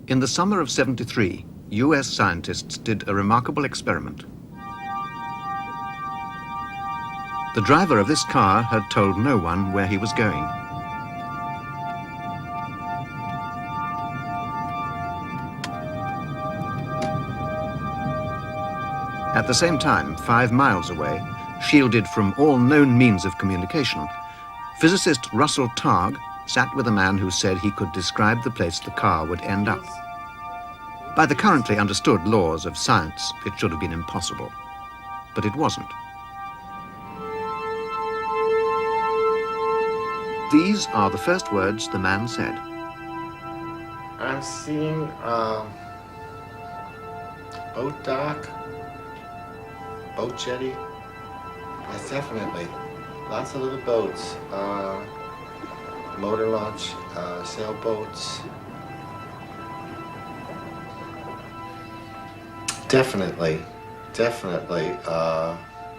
In the summer of '73, US scientists did a remarkable experiment. The driver of this car had told no one where he was going. At the same time, 5 miles away, shielded from all known means of communication, physicist Russell Targ sat with a man who said he could describe the place the car would end up. By the currently understood laws of science, it should have been impossible. But it wasn't. These are the first words the man said. I'm seeing boat dock, boat jetty. Yes, definitely. Lots of little boats. Motor launch, sailboats. Definitely,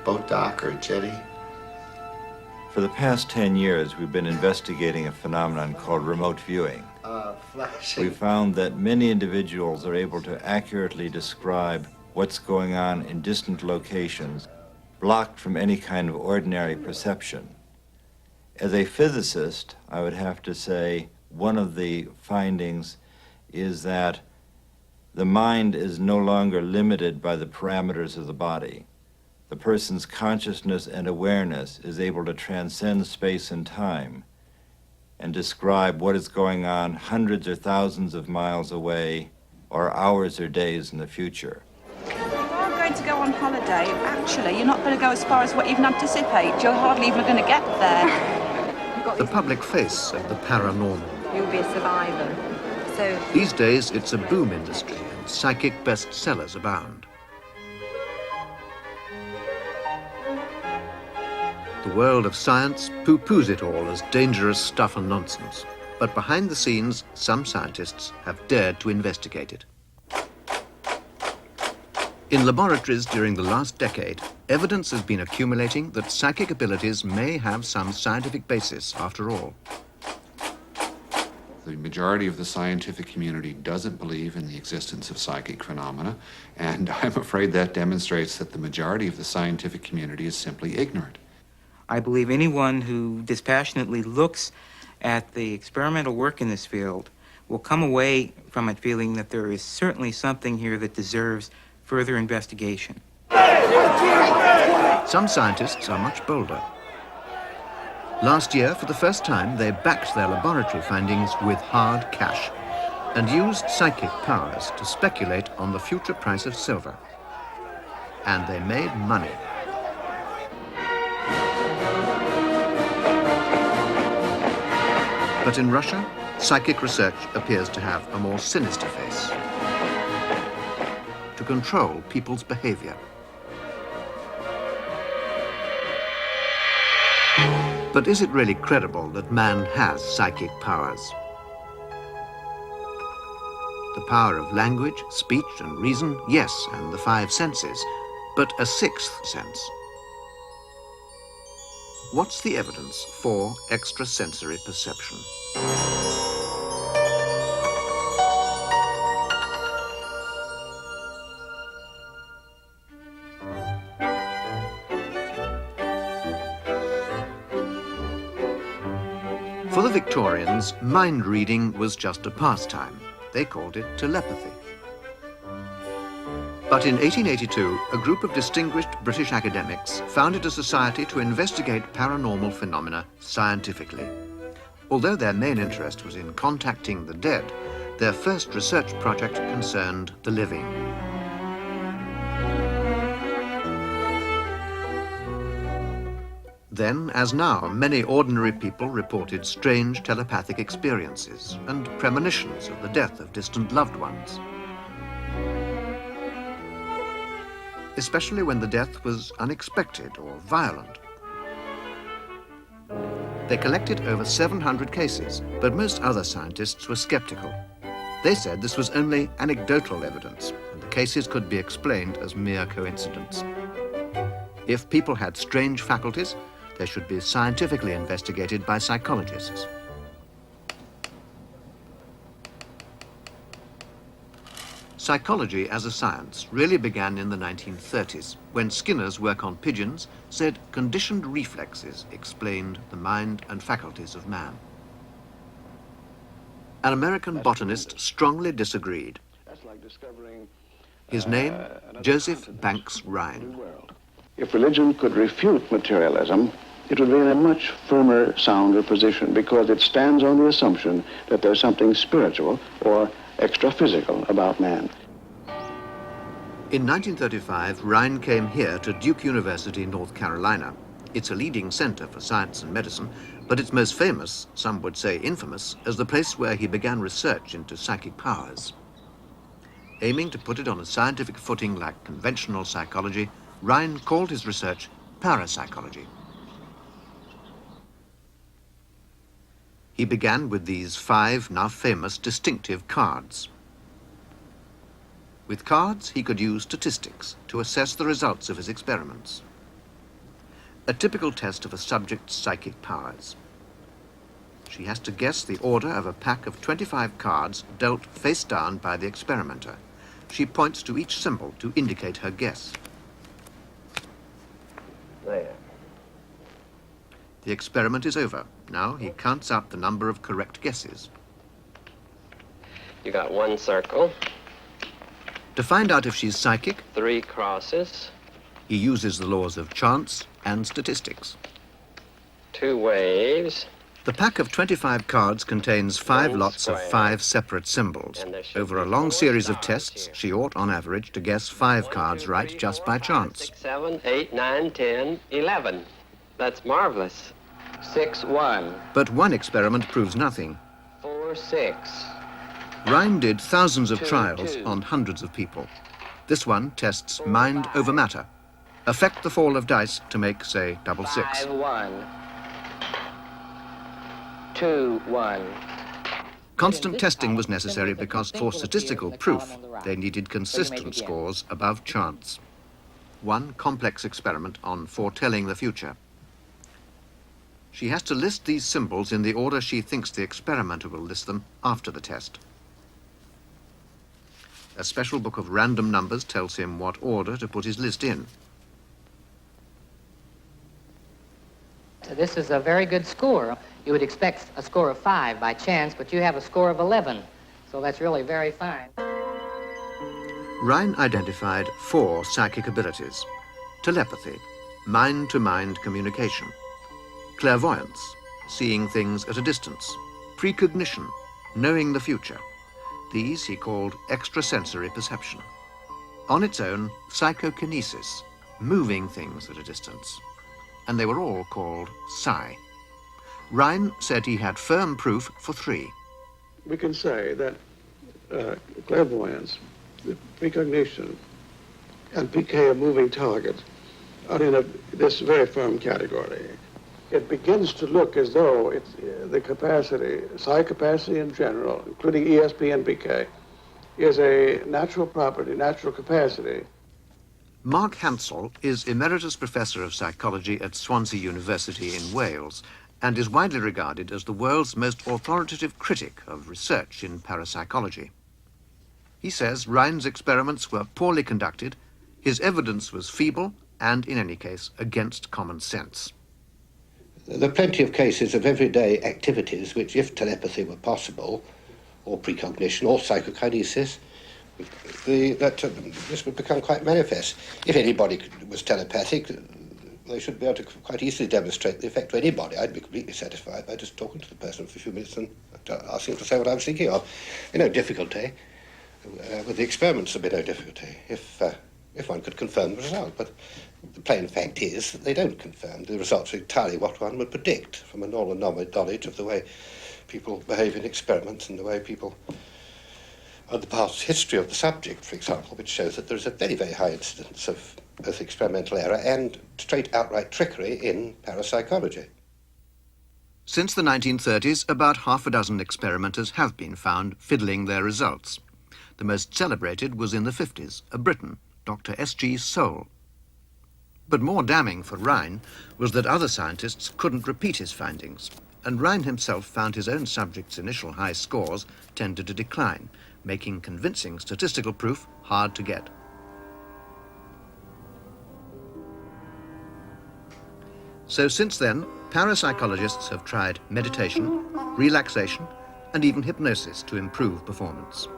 boat dock or jetty. For the past 10 years, we've been investigating a phenomenon called remote viewing. Flashing. We found that many individuals are able to accurately describe what's going on in distant locations, blocked from any kind of ordinary perception. As a physicist, I would have to say one of the findings is that the mind is no longer limited by the parameters of the body. The person's consciousness and awareness is able to transcend space and time and describe what is going on hundreds or thousands of miles away or hours or days in the future. If you are going to go on holiday, actually, you're not going to go as far as what you even anticipate. You're hardly even going to get there. The public face of the paranormal. You'll be a survivor. So These days, it's a boom industry, and psychic bestsellers abound. The world of science pooh-poohs it all as dangerous stuff and nonsense. But behind the scenes, some scientists have dared to investigate it. In laboratories during the last decade, evidence has been accumulating that psychic abilities may have some scientific basis after all. The majority of the scientific community doesn't believe in the existence of psychic phenomena, and I'm afraid that demonstrates that the majority of the scientific community is simply ignorant. I believe anyone who dispassionately looks at the experimental work in this field will come away from it feeling that there is certainly something here that deserves further investigation. Some scientists are much bolder. Last year, for the first time, they backed their laboratory findings with hard cash and used psychic powers to speculate on the future price of silver. And they made money. But in Russia, psychic research appears to have a more sinister face. To control people's behavior. But is it really credible that man has psychic powers? The power of language, speech, and reason, yes, and the 5 senses, but a 6th sense. What's the evidence for extrasensory perception? For the Victorians, mind reading was just a pastime. They called it telepathy. But in 1882, a group of distinguished British academics founded a society to investigate paranormal phenomena scientifically. Although their main interest was in contacting the dead, their first research project concerned the living. Then, as now, many ordinary people reported strange telepathic experiences and premonitions of the death of distant loved ones, especially when the death was unexpected or violent. They collected over 700 cases, but most other scientists were skeptical. They said this was only anecdotal evidence, and the cases could be explained as mere coincidence. If people had strange faculties, they should be scientifically investigated by psychologists. Psychology as a science really began in the 1930s, when Skinner's work on pigeons said conditioned reflexes explained the mind and faculties of man. An American botanist strongly disagreed. His name, Joseph Banks Rhine. If religion could refute materialism, it would be in a much firmer, sounder position because it stands on the assumption that there's something spiritual or extra-physical about man. In 1935, Rhine came here to Duke University, North Carolina. It's a leading center for science and medicine, but it's most famous, some would say infamous, as the place where he began research into psychic powers. Aiming to put it on a scientific footing like conventional psychology, Rhine called his research parapsychology. He began with these 5 now famous distinctive cards. With cards, he could use statistics to assess the results of his experiments. A typical test of a subject's psychic powers. She has to guess the order of a pack of 25 cards dealt face down by the experimenter. She points to each symbol to indicate her guess. There. The experiment is over. Now he counts up the number of correct guesses. You got 1 circle, To find out if she's psychic, 3 crosses, he uses the laws of chance and statistics. 2 waves. The pack of 25 cards contains 5 One lots of square. 5 separate symbols. And there should Over a be long 4 series of stars tests, here. she ought, on average, to guess 5 cards right just by chance. 6, 7, 8, 9, 10, 11. That's marvelous. 6, 1, But one experiment proves nothing. 4, 6. Rhine did thousands of 2, trials 2. on hundreds of people. This one tests mind over matter. Affect the fall of dice to make, say, double 6. 5, 1. 2, 1. Constant testing was necessary because for statistical proof, they needed consistent scores above chance. One complex experiment on foretelling the future. She has to list these symbols in the order she thinks the experimenter will list them after the test. A special book of random numbers tells him what order to put his list in. So this is a very good score. You would expect a score of 5 by chance, but you have a score of 11. So that's really very fine. Rhine identified 4 psychic abilities: telepathy, mind-to-mind communication; clairvoyance, seeing things at a distance; precognition, knowing the future. These he called extrasensory perception. On its own, psychokinesis, moving things at a distance. And they were all called psi. Rhine said he had firm proof for 3. We can say that clairvoyance, precognition, and PK of moving targets are in this very firm category. It begins to look as though it's the capacity, psi capacity in general, including ESP and PK, is a natural property, natural capacity. Mark Hansel is Emeritus Professor of Psychology at Swansea University in Wales and is widely regarded as the world's most authoritative critic of research in parapsychology. He says Rhine's experiments were poorly conducted, his evidence was feeble, and in any case, against common sense. There are plenty of cases of everyday activities which, if telepathy were possible, or precognition, or psychokinesis, this would become quite manifest. If anybody was telepathic, they should be able to quite easily demonstrate the effect to anybody. I'd be completely satisfied by just talking to the person for a few minutes and asking to say what I was thinking of. No difficulty. With the experiments, there'd be no difficulty. If if one could confirm the result. But the plain fact is that they don't confirm. The results are entirely what one would predict from a normal knowledge of the way people behave in experiments and the way people... the past history of the subject, for example, which shows that there's a very, very high incidence of both experimental error and straight outright trickery in parapsychology. Since the 1930s, about half a dozen experimenters have been found fiddling their results. The most celebrated was in the 50s, a Briton, Dr. S.G. Soule. But more damning for Rhine was that other scientists couldn't repeat his findings, and Rhine himself found his own subjects' initial high scores tended to decline, making convincing statistical proof hard to get. So since then, parapsychologists have tried meditation, relaxation, and even hypnosis to improve performance.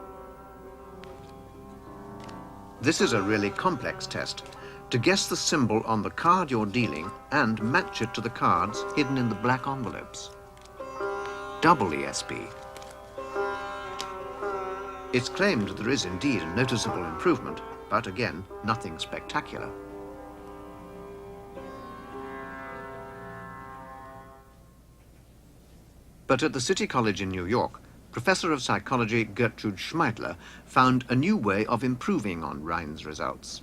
This is a really complex test, to guess the symbol on the card you're dealing and match it to the cards hidden in the black envelopes. Double ESP. It's claimed there is indeed a noticeable improvement, but again, nothing spectacular. But at the City College in New York, Professor of Psychology Gertrude Schmeidler found a new way of improving on Rhine's results.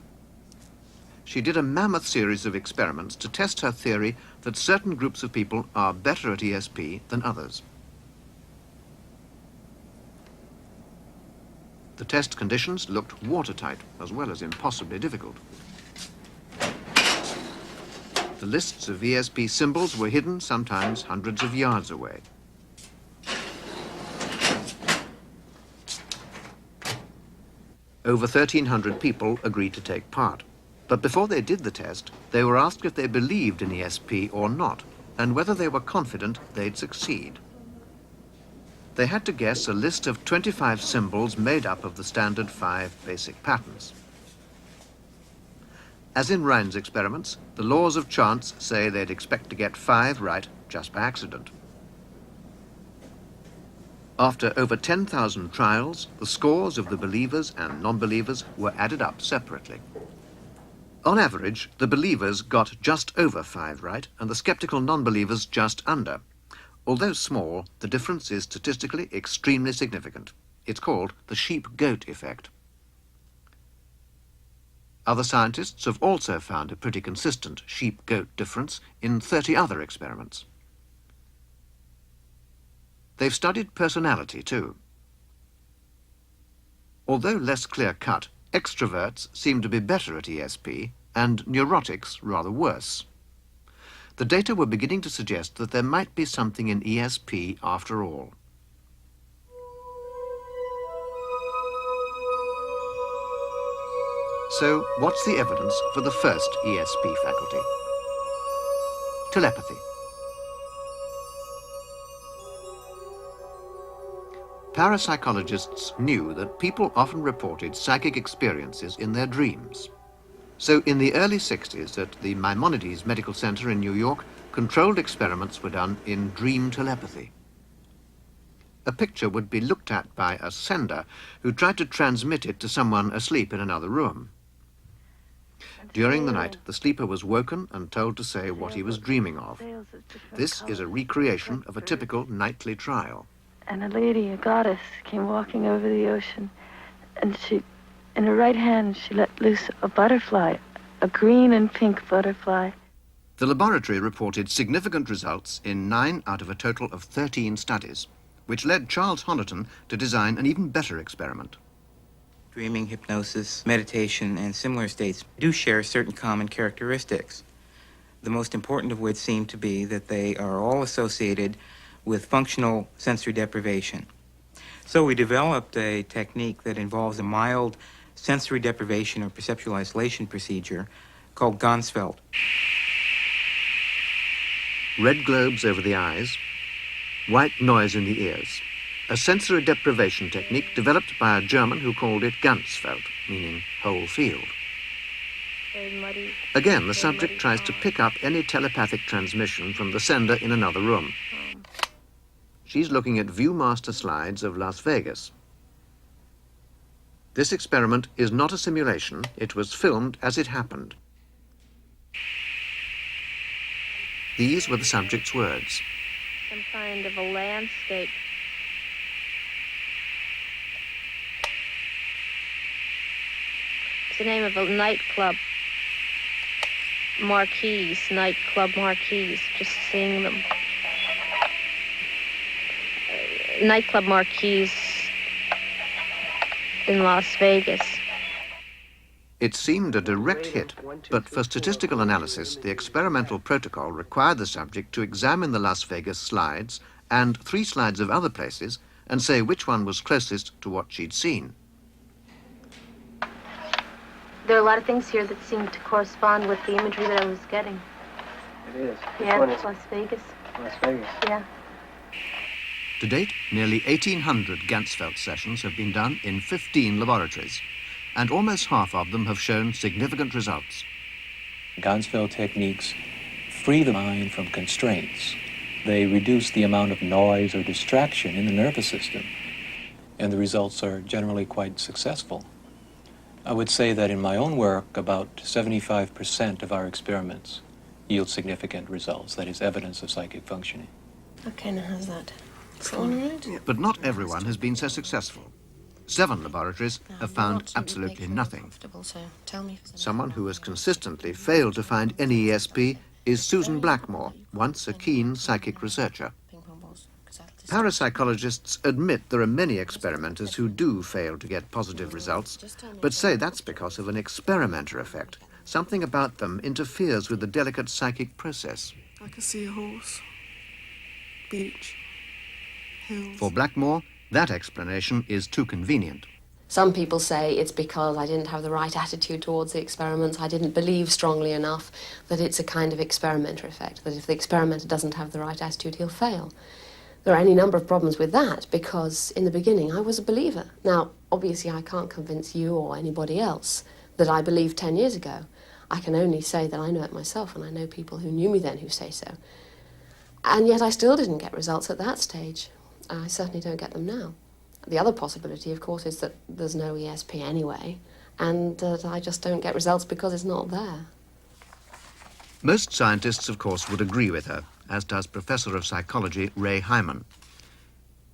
She did a mammoth series of experiments to test her theory that certain groups of people are better at ESP than others. The test conditions looked watertight as well as impossibly difficult. The lists of ESP symbols were hidden sometimes hundreds of yards away. Over 1,300 people agreed to take part. But before they did the test, they were asked if they believed in ESP or not, and whether they were confident they'd succeed. They had to guess a list of 25 symbols made up of the standard 5 basic patterns. As in Rhine's experiments, the laws of chance say they'd expect to get 5 right just by accident. After over 10,000 trials, the scores of the believers and non-believers were added up separately. On average, the believers got just over 5 right, and the skeptical non-believers just under. Although small, the difference is statistically extremely significant. It's called the sheep-goat effect. Other scientists have also found a pretty consistent sheep-goat difference in 30 other experiments. They've studied personality, too. Although less clear-cut, extroverts seem to be better at ESP, and neurotics rather worse. The data were beginning to suggest that there might be something in ESP after all. So, what's the evidence for the first ESP faculty? Telepathy. Parapsychologists knew that people often reported psychic experiences in their dreams. So in the early 60s at the Maimonides Medical Center in New York, controlled experiments were done in dream telepathy. A picture would be looked at by a sender who tried to transmit it to someone asleep in another room. During the night, the sleeper was woken and told to say what he was dreaming of. This is a recreation of a typical nightly trial. And a lady, a goddess, came walking over the ocean, and in her right hand, she let loose a butterfly, a green and pink butterfly. The laboratory reported significant results in 9 out of a total of 13 studies, which led Charles Honiton to design an even better experiment. Dreaming, hypnosis, meditation, and similar states do share certain common characteristics, the most important of which seem to be that they are all associated with functional sensory deprivation. So we developed a technique that involves a mild sensory deprivation or perceptual isolation procedure called Ganzfeld. Red globes over the eyes, white noise in the ears. A sensory deprivation technique developed by a German who called it Ganzfeld, meaning whole field. Again, the subject tries to pick up any telepathic transmission from the sender in another room. She's looking at Viewmaster slides of Las Vegas. This experiment is not a simulation. It was filmed as it happened. These were the subject's words. Some kind of a landscape. It's the name of a nightclub. Marquees, nightclub marquees, just seeing them. Nightclub marquees in Las Vegas. It seemed a direct hit, but for statistical analysis, the experimental protocol required the subject to examine the Las Vegas slides and 3 slides of other places and say which one was closest to what she'd seen. There are a lot of things here that seem to correspond with the imagery that I was getting. It is. Yeah, it's Las Vegas. Las Vegas. Yeah. To date, nearly 1,800 Ganzfeld sessions have been done in 15 laboratories, and almost half of them have shown significant results. Ganzfeld techniques free the mind from constraints. They reduce the amount of noise or distraction in the nervous system, and the results are generally quite successful. I would say that in my own work, about 75% of our experiments yield significant results, that is, evidence of psychic functioning. Okay, now how's that? All right? But not everyone has been so successful. 7 laboratories have found absolutely nothing. So tell me. Someone who has consistently failed to find any ESP is Susan Blackmore, once a keen psychic researcher. Parapsychologists admit there are many experimenters who do fail to get positive results, but say that's because of an experimenter effect. Something about them interferes with the delicate psychic process. I can see a horse, beach, hills. For Blackmore, that explanation is too convenient. Some people say it's because I didn't have the right attitude towards the experiments, I didn't believe strongly enough that it's a kind of experimenter effect, that if the experimenter doesn't have the right attitude, he'll fail. There are any number of problems with that because in the beginning I was a believer. Now, obviously I can't convince you or anybody else that I believed 10 years ago. I can only say that I know it myself, and I know people who knew me then who say so. And yet I still didn't get results at that stage. I certainly don't get them now. The other possibility, of course, is that there's no ESP anyway, and that I just don't get results because it's not there. Most scientists, of course, would agree with her, as does Professor of Psychology Ray Hyman.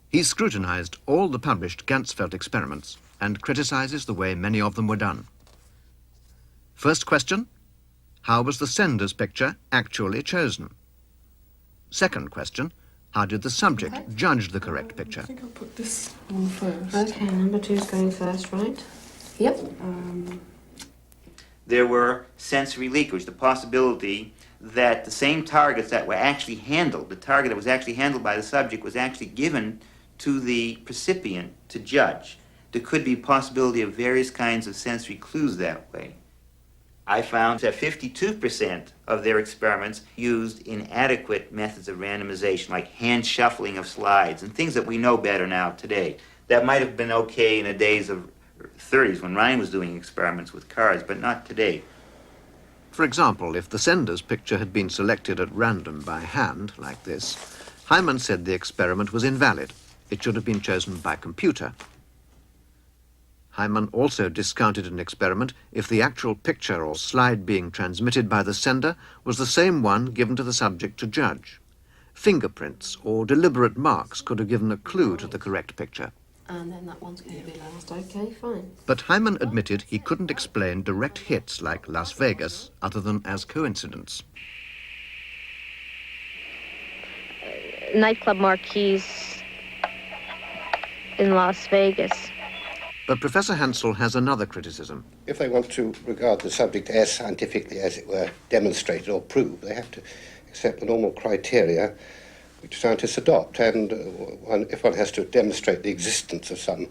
He's scrutinized all the published Ganzfeld experiments and criticizes the way many of them were done. First question, how was the sender's picture actually chosen? Second question, how did the subject judge the correct picture? I think I'll put this on first. Okay, number 2 is going first, right? Yep. There were sensory leakage, the possibility that the same targets that were actually handled, the target that was actually handled by the subject was actually given to the recipient to judge. There could be possibility of various kinds of sensory clues that way. I found that 52% of their experiments used inadequate methods of randomization, like hand shuffling of slides and things that we know better now today. That might have been okay in the days of 30s when Ryan was doing experiments with cards, but not today. For example, if the sender's picture had been selected at random by hand, like this, Hyman said the experiment was invalid. It should have been chosen by computer. Hyman also discounted an experiment if the actual picture or slide being transmitted by the sender was the same one given to the subject to judge. Fingerprints or deliberate marks could have given a clue to the correct picture. And then that one's going to be last. Okay, fine. But Hyman admitted he couldn't explain direct hits like Las Vegas other than as coincidence. Nightclub marquees in Las Vegas. But Professor Hansel has another criticism. If they want to regard the subject as scientifically, as it were, demonstrated or proved, they have to accept the normal criteria which scientists adopt. And if one has to demonstrate the existence of some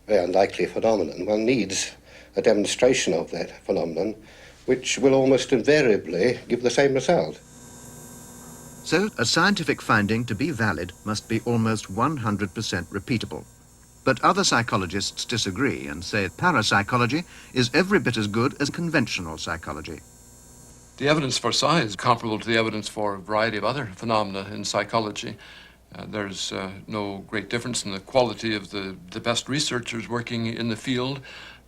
very unlikely phenomenon, one needs a demonstration of that phenomenon, which will almost invariably give the same result. So, a scientific finding to be valid must be almost 100% repeatable. But other psychologists disagree and say parapsychology is every bit as good as conventional psychology. The evidence for psi is comparable to the evidence for a variety of other phenomena in psychology. There's no great difference in the quality of the best researchers working in the field,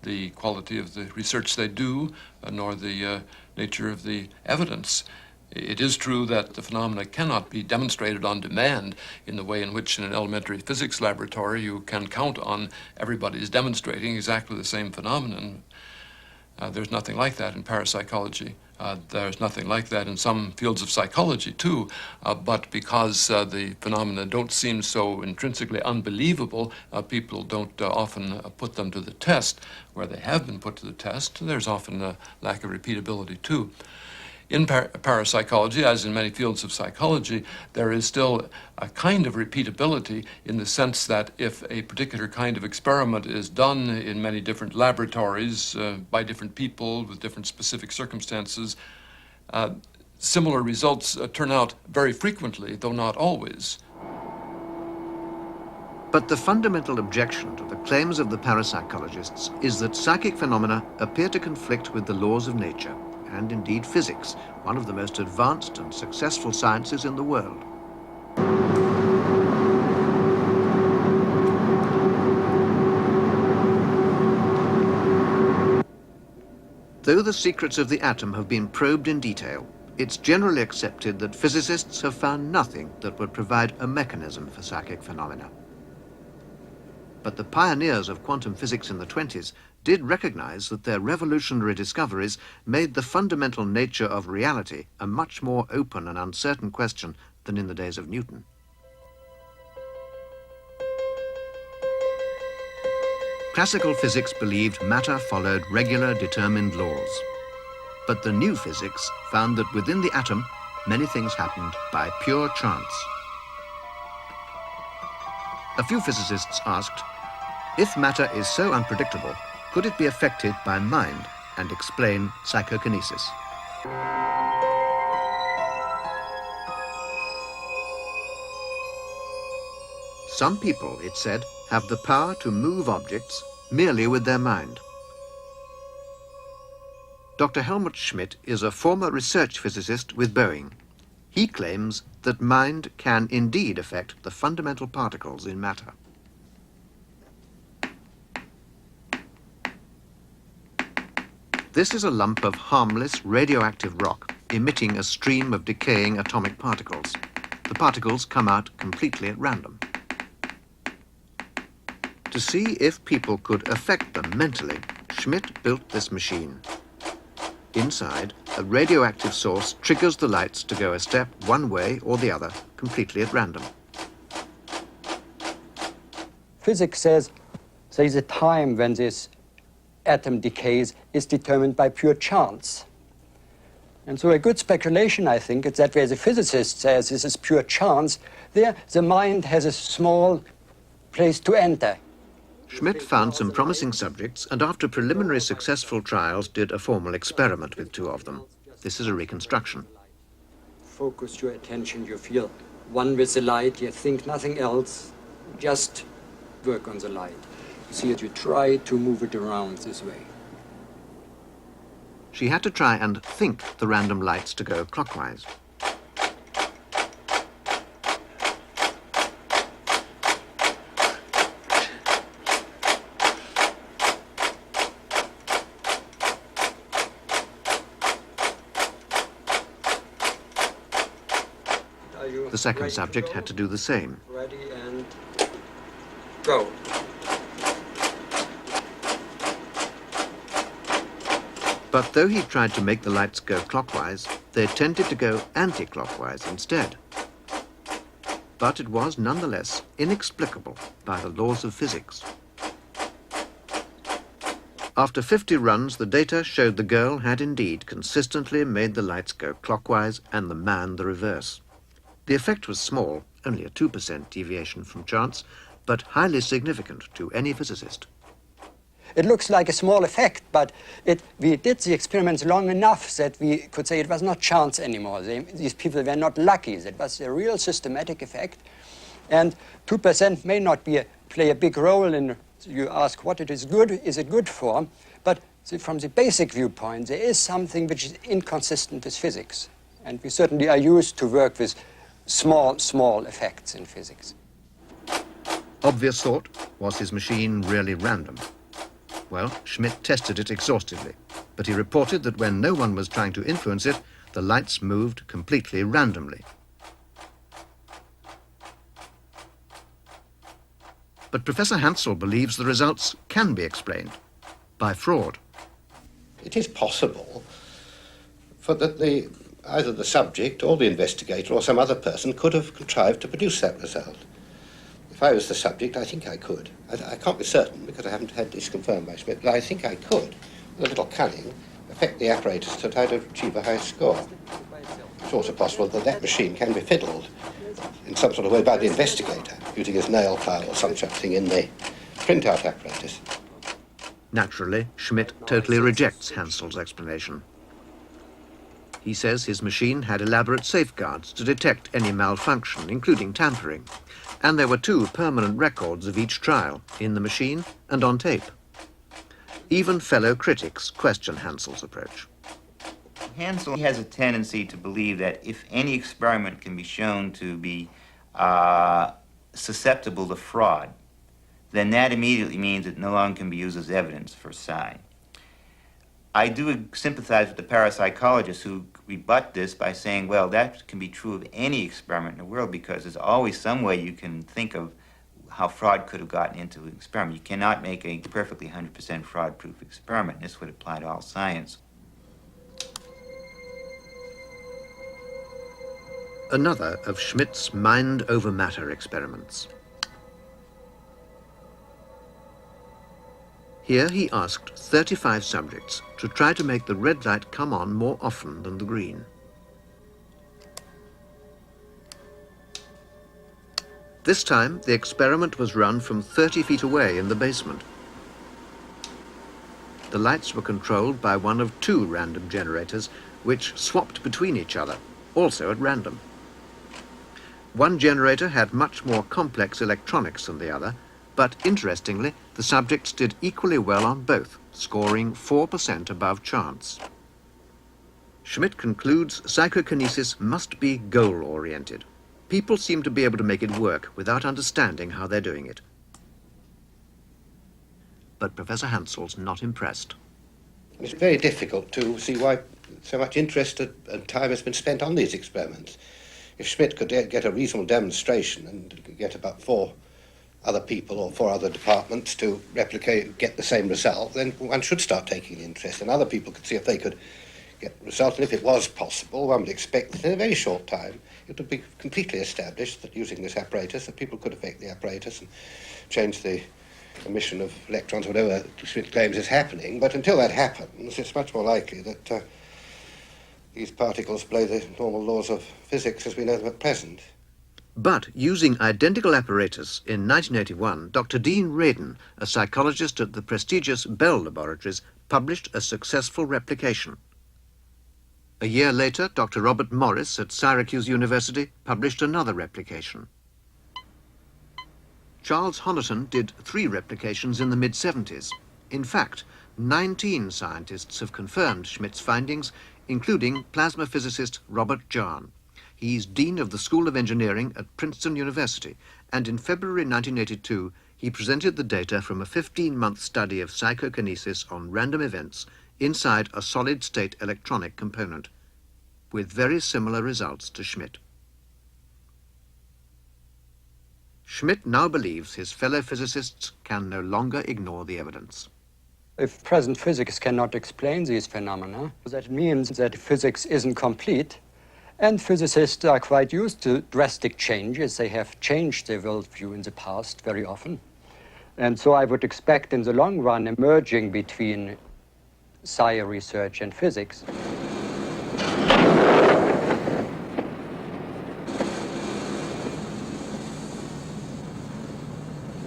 the quality of the research they do, nor the nature of the evidence. It is true that the phenomena cannot be demonstrated on demand in the way in which in an elementary physics laboratory you can count on everybody's demonstrating exactly the same phenomenon. There's nothing like that in parapsychology. There's nothing like that in some fields of psychology, too. But because the phenomena don't seem so intrinsically unbelievable, people don't often put them to the test. Where they have been put to the test, there's often a lack of repeatability, too. In parapsychology, as in many fields of psychology, there is still a kind of repeatability in the sense that if a particular kind of experiment is done in many different laboratories by different people with different specific circumstances, similar results turn out very frequently, though not always. But the fundamental objection to the claims of the parapsychologists is that psychic phenomena appear to conflict with the laws of nature, and indeed physics, one of the most advanced and successful sciences in the world. Though the secrets of the atom have been probed in detail, it's generally accepted that physicists have found nothing that would provide a mechanism for psychic phenomena. But the pioneers of quantum physics in the 20s did recognize that their revolutionary discoveries made the fundamental nature of reality a much more open and uncertain question than in the days of Newton. Classical physics believed matter followed regular, determined laws. But the new physics found that within the atom, many things happened by pure chance. A few physicists asked, if matter is so unpredictable, could it be affected by mind and explain psychokinesis? Some people, it said, have the power to move objects merely with their mind. Dr. Helmut Schmidt is a former research physicist with Boeing. He claims that mind can indeed affect the fundamental particles in matter. This is a lump of harmless radioactive rock emitting a stream of decaying atomic particles. The particles come out completely at random. To see if people could affect them mentally, Schmidt built this machine. Inside, a radioactive source triggers the lights to go a step one way or the other, completely at random. Physics says there is a time when this atom decays is determined by pure chance. And so a good speculation, I think, is that where the physicist says this is pure chance, there the mind has a small place to enter. Schmidt found some promising subjects and after preliminary successful trials did a formal experiment with two of them. This is a reconstruction. Focus your attention, you feel one with the light, you think nothing else, just work on the light. You see it, you try to move it around this way. She had to try and think the random lights to go clockwise. The second subject had to do the same. Ready and go. But though he tried to make the lights go clockwise, they tended to go anti-clockwise instead. But it was nonetheless inexplicable by the laws of physics. After 50 runs, the data showed the girl had indeed consistently made the lights go clockwise and the man the reverse. The effect was small, only a 2% deviation from chance, but highly significant to any physicist. It looks like a small effect, but we did the experiments long enough that we could say it was not chance anymore. These people were not lucky. It was a real systematic effect. And 2% may not play a big role in, you ask what it is good for, but from the basic viewpoint, there is something which is inconsistent with physics. And we certainly are used to work with small effects in physics. Obvious thought, was his machine really random? Well, Schmidt tested it exhaustively, but he reported that when no one was trying to influence it, the lights moved completely randomly. But Professor Hansel believes the results can be explained by fraud. It is possible for that either the subject or the investigator or some other person could have contrived to produce that result. If I was the subject, I think I could. I can't be certain because I haven't had this confirmed by Schmidt, but I think I could, with a little cunning, affect the apparatus to try to achieve a high score. It's also possible that that machine can be fiddled in some sort of way by the investigator, using his nail file or some such thing in the printout apparatus. Naturally, Schmidt totally rejects Hansel's explanation. He says his machine had elaborate safeguards to detect any malfunction, including tampering, and there were 2 permanent records of each trial, in the machine and on tape. Even fellow critics question Hansel's approach. Hansel has a tendency to believe that if any experiment can be shown to be susceptible to fraud, then that immediately means it no longer can be used as evidence for psi. I do sympathize with the parapsychologists who rebut this by saying, well, that can be true of any experiment in the world because there's always some way you can think of how fraud could have gotten into an experiment. You cannot make a perfectly 100% fraud-proof experiment. This would apply to all science. Another of Schmidt's mind-over-matter experiments. Here he asked 35 subjects to try to make the red light come on more often than the green. This time, the experiment was run from 30 feet away in the basement. The lights were controlled by one of 2 random generators, which swapped between each other, also at random. One generator had much more complex electronics than the other, but interestingly, the subjects did equally well on both, scoring 4% above chance. Schmidt concludes psychokinesis must be goal-oriented. People seem to be able to make it work without understanding how they're doing it. But Professor Hansel's not impressed. It's very difficult to see why so much interest and time has been spent on these experiments. If Schmidt could get a reasonable demonstration and get about 4 other people or 4 other departments to replicate, get the same result, then one should start taking interest. And other people could see if they could get the result. And if it was possible, one would expect that in a very short time it would be completely established that using this apparatus, that people could affect the apparatus and change the emission of electrons, whatever Schmidt claims is happening. But until that happens, it's much more likely that these particles obey the normal laws of physics as we know them at present. But using identical apparatus in 1981, Dr. Dean Radin, a psychologist at the prestigious Bell Laboratories, published a successful replication. A year later, Dr. Robert Morris at Syracuse University published another replication. Charles Honiton did 3 replications in the mid-70s. In fact, 19 scientists have confirmed Schmidt's findings, including plasma physicist Robert Jahn. He's Dean of the School of Engineering at Princeton University, and in February 1982, he presented the data from a 15-month study of psychokinesis on random events inside a solid-state electronic component, with very similar results to Schmidt. Schmidt now believes his fellow physicists can no longer ignore the evidence. If present physics cannot explain these phenomena, that means that physics isn't complete. And physicists are quite used to drastic changes. They have changed their worldview in the past very often. And so I would expect in the long run a merging between psi research and physics.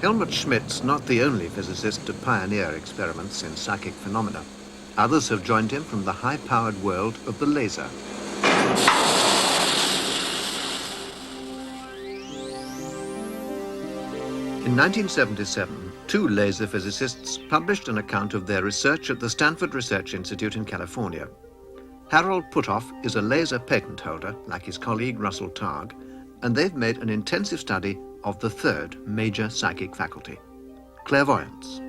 Helmut Schmidt's not the only physicist to pioneer experiments in psychic phenomena. Others have joined him from the high-powered world of the laser. In 1977, 2 laser physicists published an account of their research at the Stanford Research Institute in California. Harold Puthoff is a laser patent holder, like his colleague Russell Targ, and they've made an intensive study of the third major psychic faculty, clairvoyance.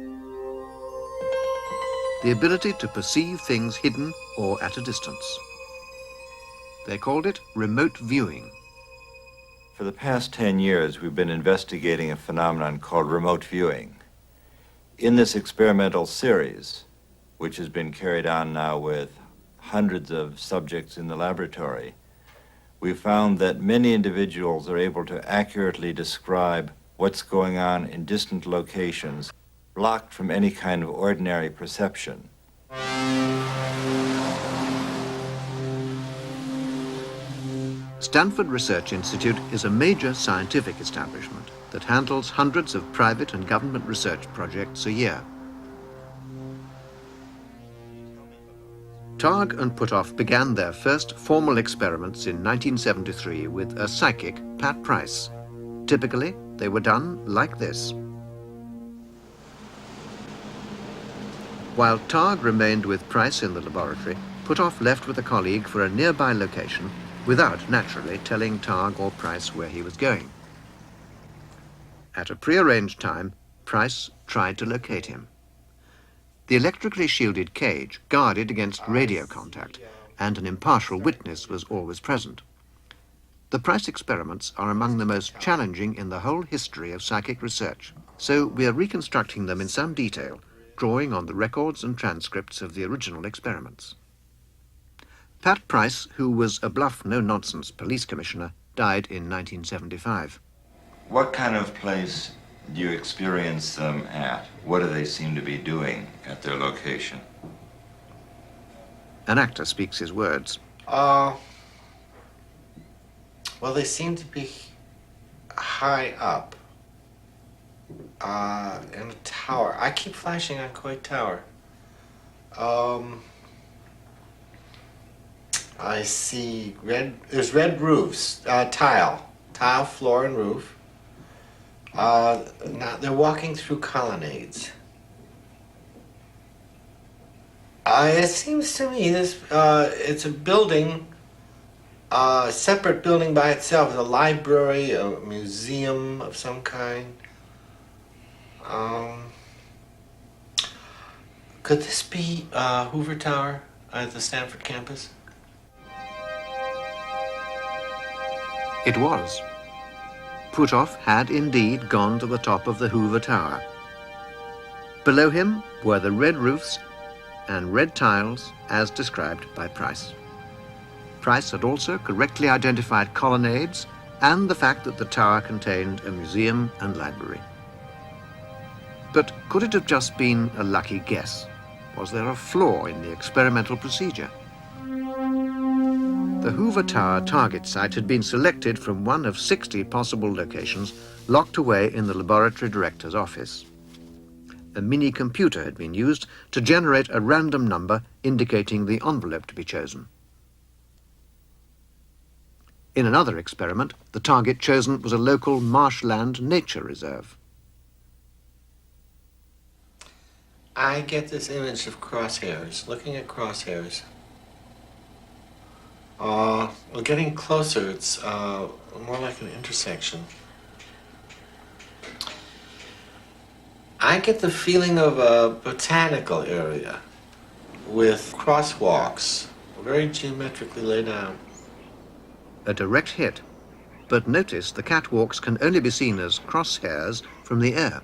The ability to perceive things hidden or at a distance. They called it remote viewing. For the past 10 years, we've been investigating a phenomenon called remote viewing. In this experimental series, which has been carried on now with hundreds of subjects in the laboratory, we found that many individuals are able to accurately describe what's going on in distant locations, blocked from any kind of ordinary perception. Stanford Research Institute is a major scientific establishment that handles hundreds of private and government research projects a year. Targ and Puthoff began their first formal experiments in 1973 with a psychic, Pat Price. Typically, they were done like this. While Targ remained with Price in the laboratory, Puthoff left with a colleague for a nearby location without, naturally, telling Targ or Price where he was going. At a prearranged time, Price tried to locate him. The electrically shielded cage guarded against radio contact, and an impartial witness was always present. The Price experiments are among the most challenging in the whole history of psychic research, so we are reconstructing them in some detail, drawing on the records and transcripts of the original experiments. Pat Price, who was a bluff, no-nonsense police commissioner, died in 1975. What kind of place do you experience them at? What do they seem to be doing at their location? An actor speaks his words. Well, they seem to be high up in a tower. I keep flashing on Coit Tower. I see there's red roofs, tile floor and roof. Now they're walking through colonnades. It seems to me this it's a building, a separate building by itself, a library, a museum of some kind. Could this be Hoover Tower at the Stanford campus? It was. Puthoff had indeed gone to the top of the Hoover Tower. Below him were the red roofs and red tiles as described by Price. Price had also correctly identified colonnades and the fact that the tower contained a museum and library. But could it have just been a lucky guess? Was there a flaw in the experimental procedure? The Hoover Tower target site had been selected from one of 60 possible locations locked away in the laboratory director's office. A mini computer had been used to generate a random number indicating the envelope to be chosen. In another experiment, the target chosen was a local marshland nature reserve. I get this image of crosshairs, looking at crosshairs. Well, getting closer, it's more like an intersection. I get the feeling of a botanical area with crosswalks, very geometrically laid out. A direct hit, but notice the catwalks can only be seen as crosshairs from the air.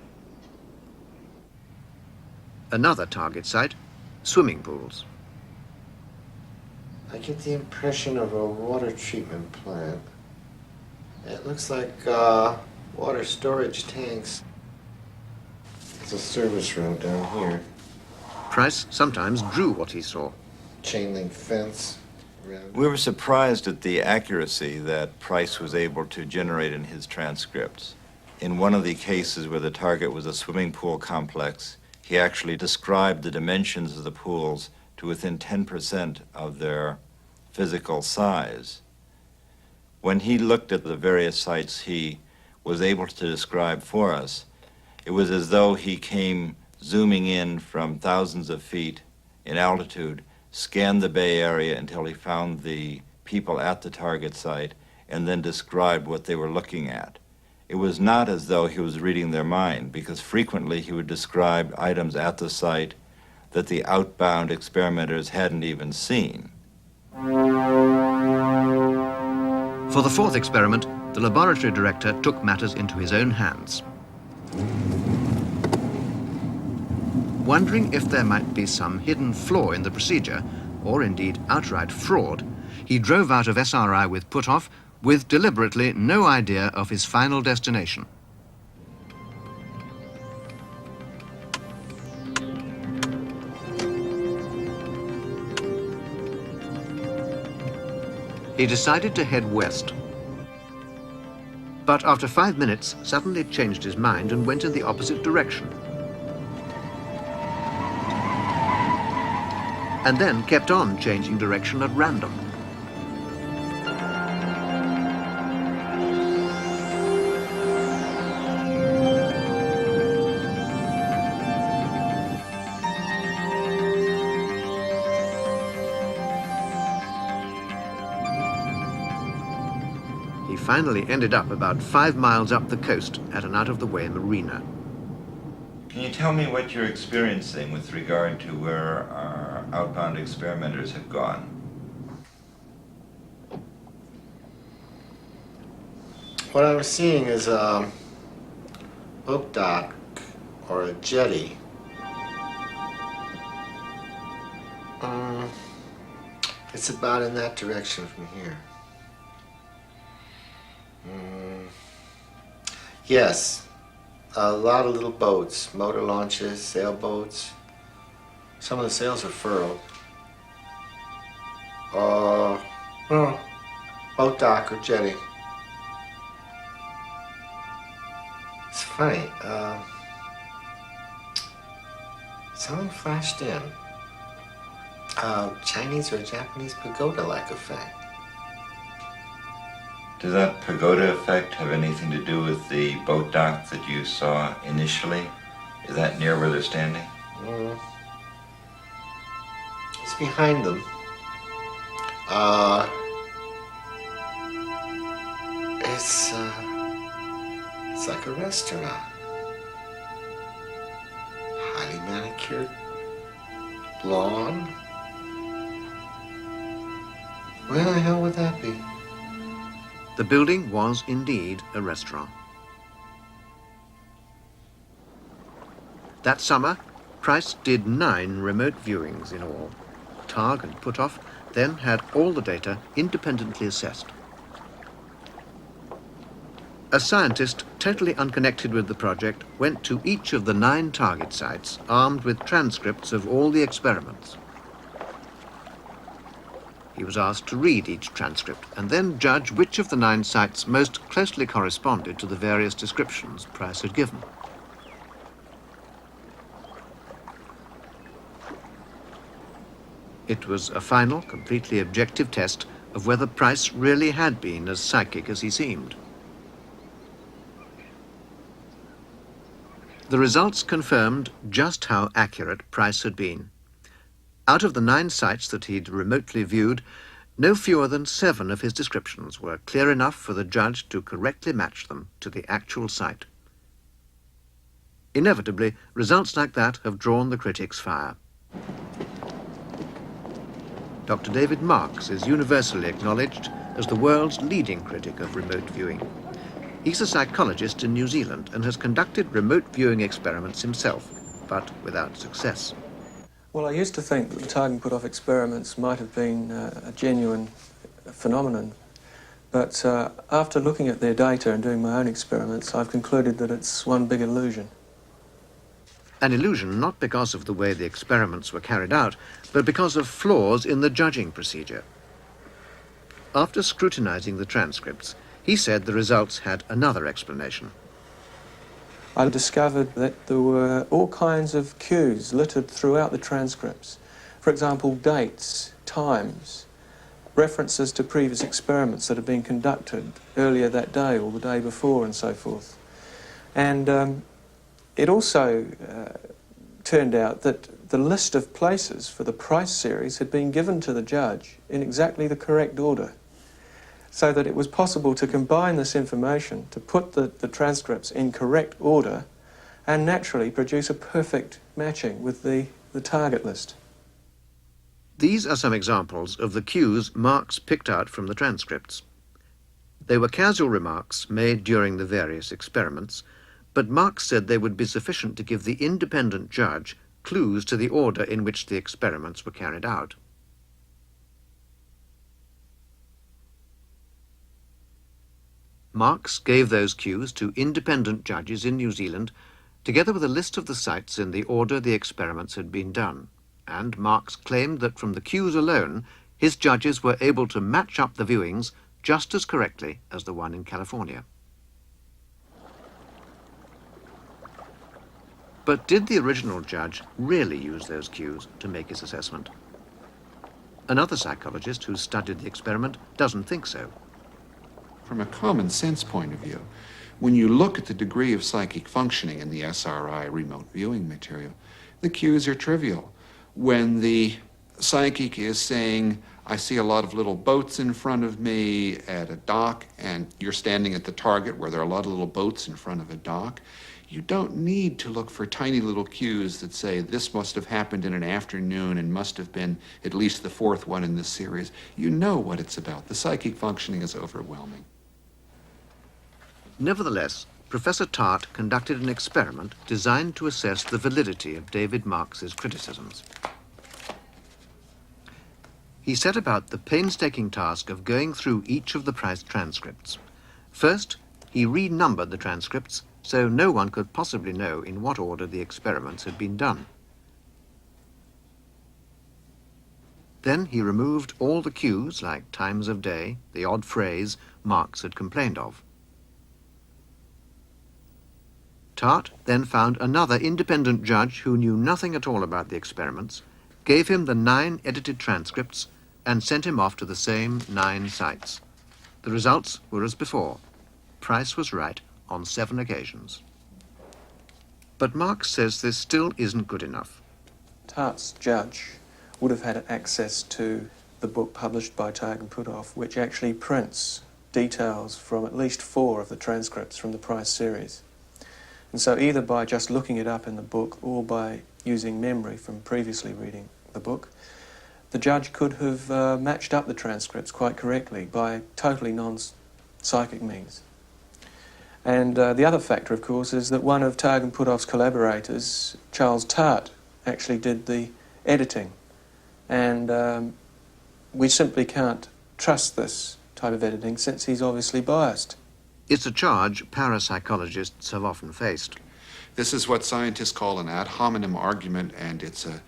Another target site, swimming pools. I get the impression of a water treatment plant. It looks like water storage tanks. There's a service road down here. Price sometimes drew what he saw. Chain link fence. We were surprised at the accuracy that Price was able to generate in his transcripts. In one of the cases where the target was a swimming pool complex, he actually described the dimensions of the pools to within 10% of their physical size. When he looked at the various sites he was able to describe for us, it was as though he came zooming in from thousands of feet in altitude, scanned the Bay Area until he found the people at the target site, and then described what they were looking at. It was not as though he was reading their mind, because frequently he would describe items at the site that the outbound experimenters hadn't even seen. For the fourth experiment, the laboratory director took matters into his own hands. Wondering if there might be some hidden flaw in the procedure, or indeed outright fraud, he drove out of SRI with Puthoff with deliberately no idea of his final destination. He decided to head west, but after 5 minutes suddenly changed his mind and went in the opposite direction. And then kept on changing direction at random. He finally ended up about 5 miles up the coast at an out-of-the-way marina. Can you tell me what you're experiencing with regard to where our outbound experimenters have gone? What I'm seeing is a boat dock or a jetty. It's about in that direction from here. Yes, a lot of little boats, motor launches, sailboats. Some of the sails are furled. Boat dock or jetty. It's funny. Something flashed in. Chinese or Japanese pagoda-like effect. Does that pagoda effect have anything to do with the boat dock that you saw initially? Is that near where they're standing? It's behind them. It's like a restaurant. Highly manicured lawn. Where the hell would that be? The building was indeed a restaurant. That summer, Price did 9 remote viewings in all. Targ and Puthoff then had all the data independently assessed. A scientist totally unconnected with the project went to each of the 9 target sites armed with transcripts of all the experiments. He was asked to read each transcript and then judge which of the 9 sites most closely corresponded to the various descriptions Price had given. It was a final, completely objective test of whether Price really had been as psychic as he seemed. The results confirmed just how accurate Price had been. Out of the 9 sites that he'd remotely viewed, no fewer than 7 of his descriptions were clear enough for the judge to correctly match them to the actual site. Inevitably, results like that have drawn the critics' fire. Dr. David Marks is universally acknowledged as the world's leading critic of remote viewing. He's a psychologist in New Zealand and has conducted remote viewing experiments himself, but without success. Well, I used to think that the Targ and Puthoff experiments might have been a genuine phenomenon, but after looking at their data and doing my own experiments, I've concluded that it's one big illusion. An illusion not because of the way the experiments were carried out, but because of flaws in the judging procedure. After scrutinizing the transcripts, he said the results had another explanation. I discovered that there were all kinds of cues littered throughout the transcripts. For example, dates, times, references to previous experiments that had been conducted earlier that day or the day before and so forth. And it also turned out that the list of places for the Price series had been given to the judge in exactly the correct order. so that it was possible to combine this information, to put the transcripts in correct order, and naturally produce a perfect matching with the target list. These are some examples of the cues Marx picked out from the transcripts. They were casual remarks made during the various experiments, but Marx said they would be sufficient to give the independent judge clues to the order in which the experiments were carried out. Marx gave those cues to independent judges in New Zealand, together with a list of the sites in the order the experiments had been done, and Marx claimed that from the cues alone, his judges were able to match up the viewings just as correctly as the one in California. But did the original judge really use those cues to make his assessment? Another psychologist who studied the experiment doesn't think so. From a common sense point of view, when you look at the degree of psychic functioning in the SRI remote viewing material, the cues are trivial. When the psychic is saying, I see a lot of little boats in front of me at a dock, and you're standing at the target where there are a lot of little boats in front of a dock, you don't need to look for tiny little cues that say this must have happened in an afternoon and must have been at least the fourth one in this series. You know what it's about. The psychic functioning is overwhelming. Nevertheless, Professor Tart conducted an experiment designed to assess the validity of David Marx's criticisms. He set about the painstaking task of going through each of the Price transcripts. First, he renumbered the transcripts so no one could possibly know in what order the experiments had been done. Then he removed all the cues, like times of day, the odd phrase Marx had complained of. Tart then found another independent judge who knew nothing at all about the experiments, gave him the 9 edited transcripts, and sent him off to the same 9 sites. The results were as before. Price was right on 7 occasions. But Marx says this still isn't good enough. Tart's judge would have had access to the book published by Targ and Puthoff, which actually prints details from at least 4 of the transcripts from the Price series. And so either by just looking it up in the book or by using memory from previously reading the book, the judge could have matched up the transcripts quite correctly by totally non-psychic means. And the other factor, of course, is that one of Targ and Puthoff's collaborators, Charles Tart, actually did the editing. And we simply can't trust this type of editing since he's obviously biased. It's a charge parapsychologists have often faced. This is what scientists call an ad hominem argument, and it's a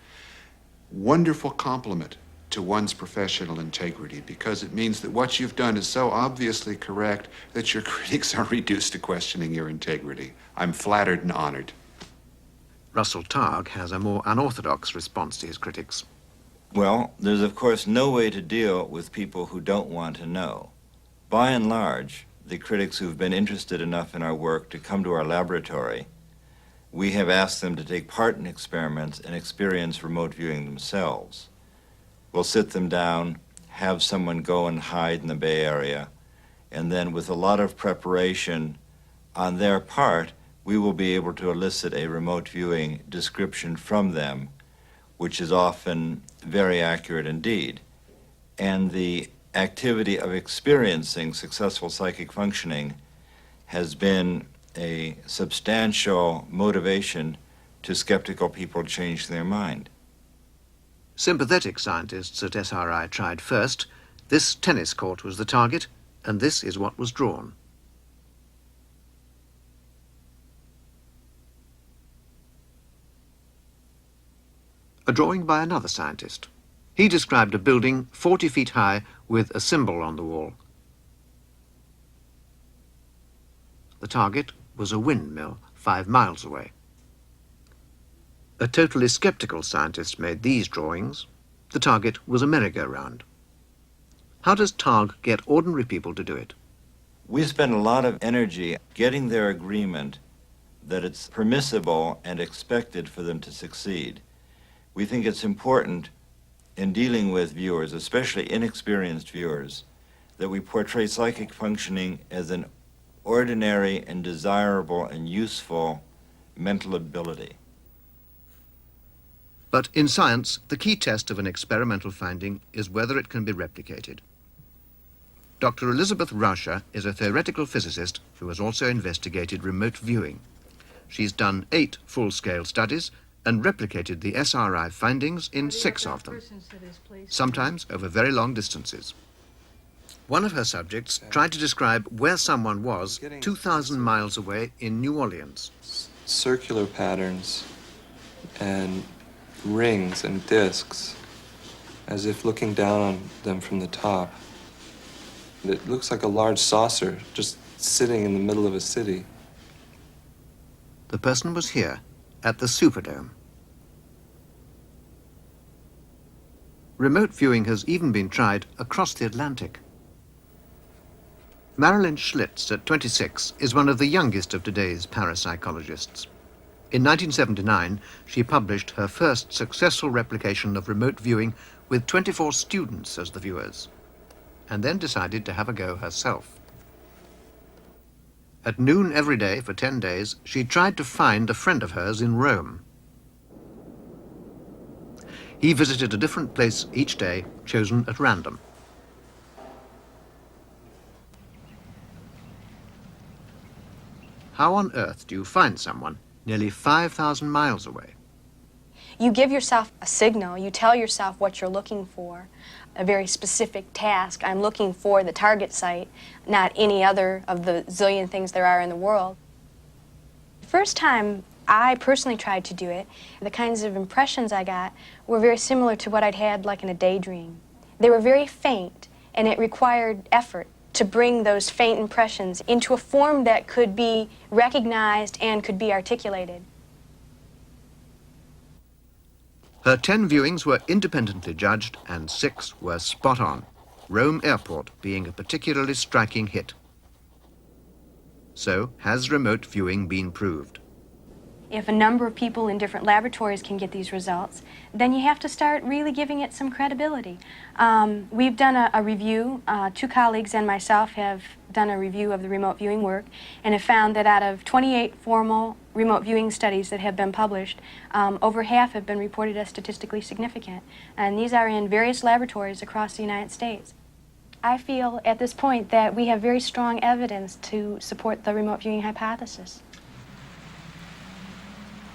wonderful compliment to one's professional integrity, because it means that what you've done is so obviously correct that your critics are reduced to questioning your integrity. I'm flattered and honored. Russell Targ has a more unorthodox response to his critics. Well, there's of course no way to deal with people who don't want to know. By and large, the critics who've been interested enough in our work to come to our laboratory, we have asked them to take part in experiments and experience remote viewing themselves. We'll sit them down, have someone go and hide in the Bay Area, and then with a lot of preparation on their part, we will be able to elicit a remote viewing description from them, which is often very accurate indeed. And the activity of experiencing successful psychic functioning has been a substantial motivation to skeptical people change their mind. Sympathetic scientists at SRI tried first. This tennis court was the target, and this is what was drawn. A drawing by another scientist. He described a building 40 feet high with a symbol on the wall. The target was a windmill 5 miles away. A totally skeptical scientist made these drawings. The target was a merry-go-round. How does Targ get ordinary people to do it? We spend a lot of energy getting their agreement that it's permissible and expected for them to succeed. We think it's important in dealing with viewers, especially inexperienced viewers, that we portray psychic functioning as an ordinary and desirable and useful mental ability. But in science, the key test of an experimental finding is whether it can be replicated. Dr. Elizabeth Rauscher is a theoretical physicist who has also investigated remote viewing. She's done 8 full-scale studies and replicated the SRI findings in 6 of them, sometimes over very long distances. One of her subjects tried to describe where someone was 2,000 miles away in New Orleans. Circular patterns and rings and discs, as if looking down on them from the top. It looks like a large saucer just sitting in the middle of a city. The person was here, at the Superdome. Remote viewing has even been tried across the Atlantic. Marilyn Schlitz, at 26, is one of the youngest of today's parapsychologists. In 1979, she published her first successful replication of remote viewing with 24 students as the viewers, and then decided to have a go herself. At noon every day for 10 days, she tried to find a friend of hers in Rome. He visited a different place each day, chosen at random. How on earth do you find someone nearly 5,000 miles away? You give yourself a signal. You tell yourself what you're looking for, a very specific task. I'm looking for the target site, not any other of the zillion things there are in the world. The first time I personally tried to do it, the kinds of impressions I got were very similar to what I'd had like in a daydream. They were very faint, and it required effort to bring those faint impressions into a form that could be recognized and could be articulated. Her 10 viewings were independently judged and 6 were spot on, Rome Airport being a particularly striking hit. So, has remote viewing been proved? If a number of people in different laboratories can get these results, then you have to start really giving it some credibility. We've done a review. 2 colleagues and myself have done a review of the remote viewing work and have found that out of 28 formal remote viewing studies that have been published, over half have been reported as statistically significant. And these are in various laboratories across the United States. I feel at this point that we have very strong evidence to support the remote viewing hypothesis.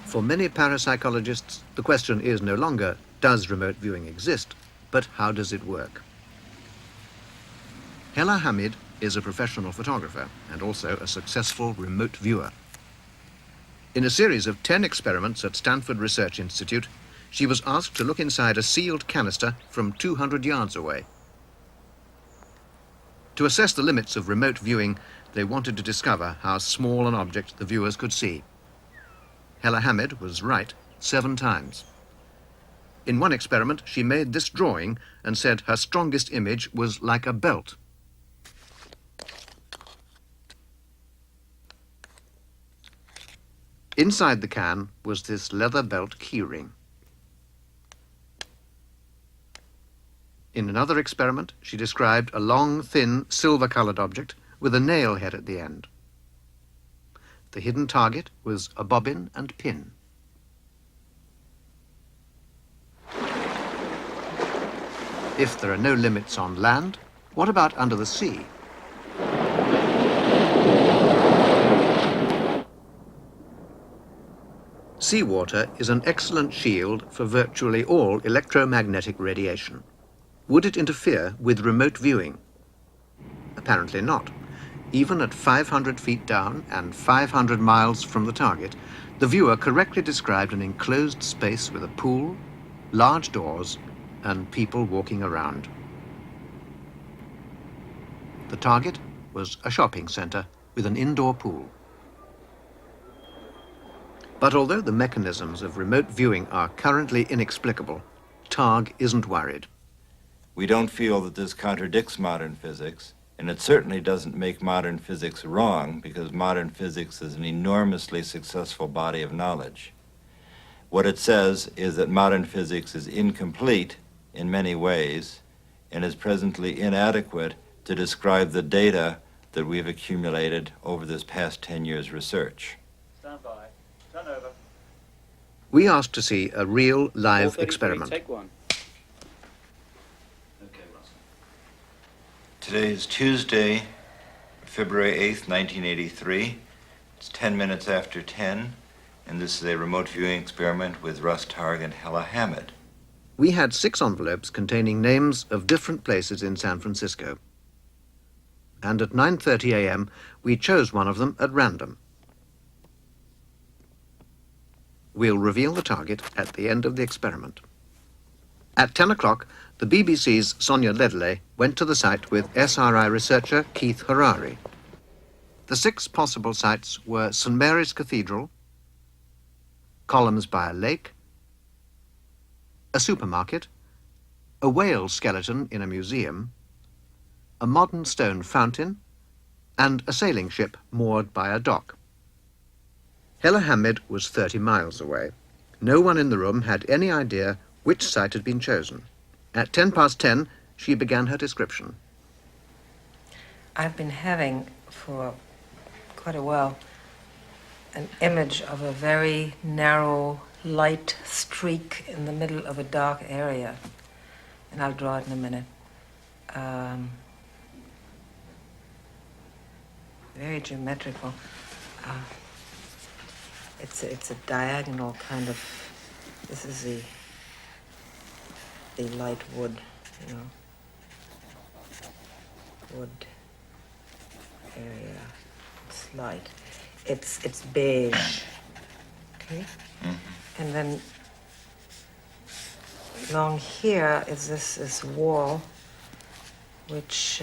For many parapsychologists, the question is no longer, does remote viewing exist, but how does it work? Hella Hamid is a professional photographer and also a successful remote viewer. In a series of 10 experiments at Stanford Research Institute, she was asked to look inside a sealed canister from 200 yards away. To assess the limits of remote viewing, they wanted to discover how small an object the viewers could see. Hella Hamid was right 7 times. In one experiment, she made this drawing and said her strongest image was like a belt. Inside the can was this leather belt keyring. In another experiment, she described a long, thin, silver-colored object with a nail head at the end. The hidden target was a bobbin and pin. If there are no limits on land, what about under the sea? Seawater is an excellent shield for virtually all electromagnetic radiation. Would it interfere with remote viewing? Apparently not. Even at 500 feet down and 500 miles from the target, the viewer correctly described an enclosed space with a pool, large doors, and people walking around. The target was a shopping center with an indoor pool. But although the mechanisms of remote viewing are currently inexplicable, Targ isn't worried. We don't feel that this contradicts modern physics, and it certainly doesn't make modern physics wrong, because modern physics is an enormously successful body of knowledge. What it says is that modern physics is incomplete in many ways and is presently inadequate to describe the data that we've accumulated over this past 10 years' research. Stand by. Turn over. We asked to see a real live 433, experiment. Take one. Today is Tuesday, February 8th, 1983. It's 10 minutes after 10, and this is a remote viewing experiment with Russ Targ and Hella Hammett. We had 6 envelopes containing names of different places in San Francisco. And at 9:30 a.m., we chose one of them at random. We'll reveal the target at the end of the experiment. At 10 o'clock, the BBC's Sonia Ledley went to the site with SRI researcher Keith Harari. The 6 possible sites were St. Mary's Cathedral, columns by a lake, a supermarket, a whale skeleton in a museum, a modern stone fountain, and a sailing ship moored by a dock. Hella Hammett was 30 miles away. No one in the room had any idea which site had been chosen. At 10:10, she began her description. I've been having for quite a while an image of a very narrow light streak in the middle of a dark area, and I'll draw it in a minute. Very geometrical. It's a diagonal kind of. This is the light wood, you know, wood area. It's light. It's beige. Okay. And then along here is this wall, which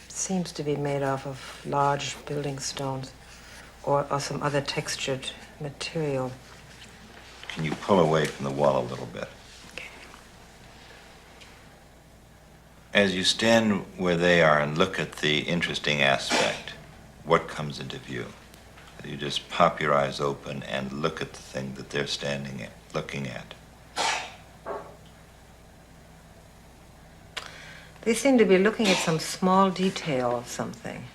seems to be made of large building stones or some other textured material. Can you pull away from the wall a little bit? Okay. As you stand where they are and look at the interesting aspect, what comes into view? You just pop your eyes open and look at the thing that they're standing at, looking at. They seem to be looking at some small detail of something.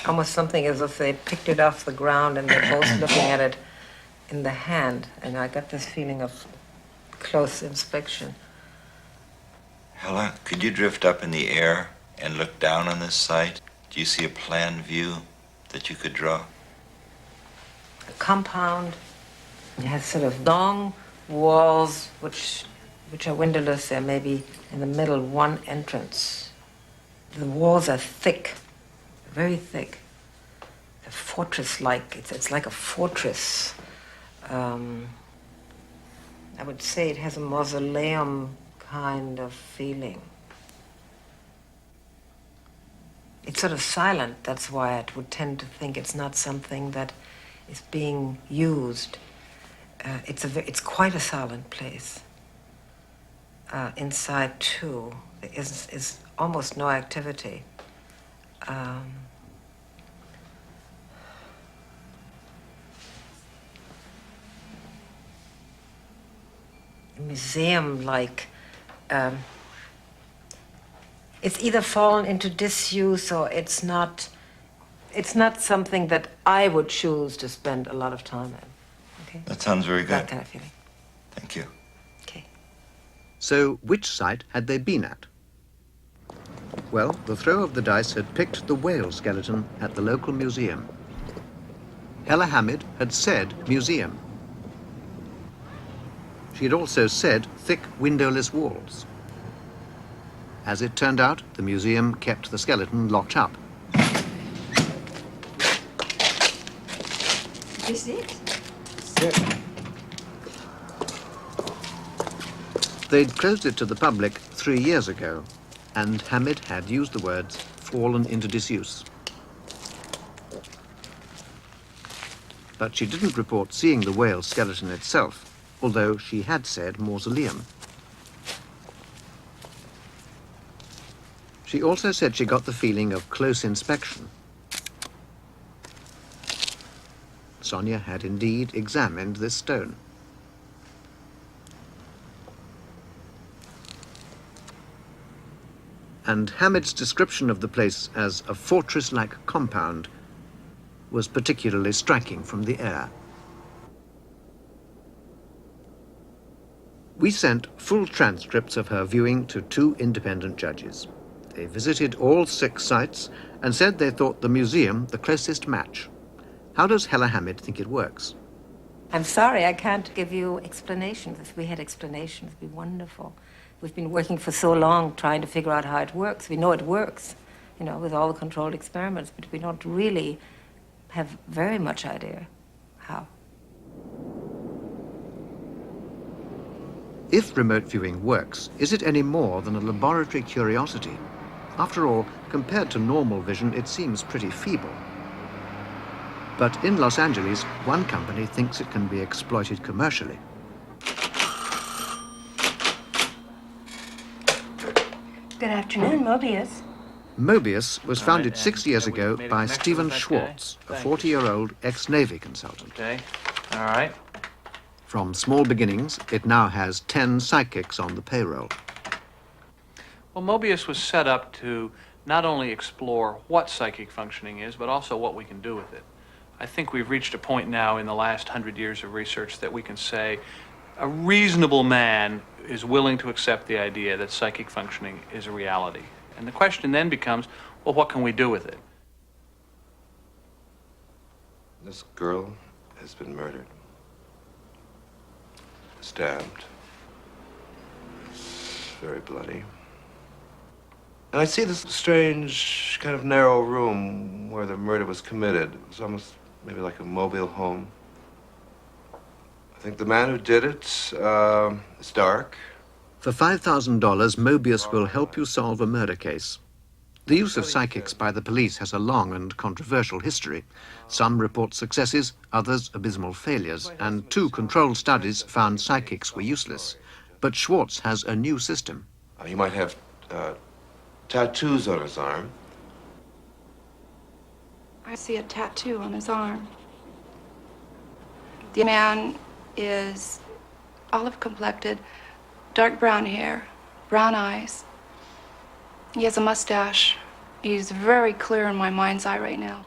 Almost something as if they picked it off the ground and they're both looking at it in the hand. And I got this feeling of close inspection. Hella, could you drift up in the air and look down on this site? Do you see a plan view that you could draw? A compound. It has sort of long walls which are windowless. There may be in the middle one entrance. The walls are thick, very thick. A fortress-like. It's like a fortress. I would say it has a mausoleum kind of feeling. It's sort of silent. That's why I would tend to think it's not something that is being used. It's quite a silent place. Inside too, there is almost no activity. Museum-like. It's either fallen into disuse or it's not something that I would choose to spend a lot of time in. Okay? That sounds very good. That kind of feeling. Thank you. Okay. So, which site had they been at? Well, the throw of the dice had picked the whale skeleton at the local museum. Hella Hammett had said museum. She had also said thick windowless walls. As it turned out, the museum kept the skeleton locked up. Is it? They'd closed it to the public 3 years ago, and Hammett had used the words fallen into disuse. But she didn't report seeing the whale skeleton itself, although she had said mausoleum. She also said she got the feeling of close inspection. Sonia had indeed examined this stone. and Hamid's description of the place as a fortress-like compound was particularly striking from the air. We sent full transcripts of her viewing to 2 independent judges. They visited all 6 sites and said they thought the museum the closest match. How does Hella Hamid think it works? I'm sorry, I can't give you explanations. If we had explanations, it'd be wonderful. We've been working for so long trying to figure out how it works. We know it works, you know, with all the controlled experiments, but we don't really have very much idea how. If remote viewing works, is it any more than a laboratory curiosity? After all, compared to normal vision, it seems pretty feeble. But in Los Angeles, one company thinks it can be exploited commercially. Good afternoon, Mobius. Mobius was founded 6 years ago by Stephen Schwartz, a 40-year-old ex-Navy consultant. Okay, all right. From small beginnings, it now has 10 psychics on the payroll. Well, Mobius was set up to not only explore what psychic functioning is, but also what we can do with it. I think we've reached a point now in the last 100 years of research that we can say a reasonable man is willing to accept the idea that psychic functioning is a reality. And the question then becomes, well, what can we do with it? This girl has been murdered. Stabbed. It's very bloody. And I see this strange, kind of narrow room where the murder was committed. It was almost maybe like a mobile home. I think the man who did it is dark. For $5,000, Mobius will help you solve a murder case. The use of psychics by the police has a long and controversial history. Some report successes, others abysmal failures, and 2 controlled studies found psychics were useless. But Schwartz has a new system. He might have tattoos on his arm. I see a tattoo on his arm. The man is olive-complected, dark brown hair, brown eyes. He has a mustache. He's very clear in my mind's eye right now.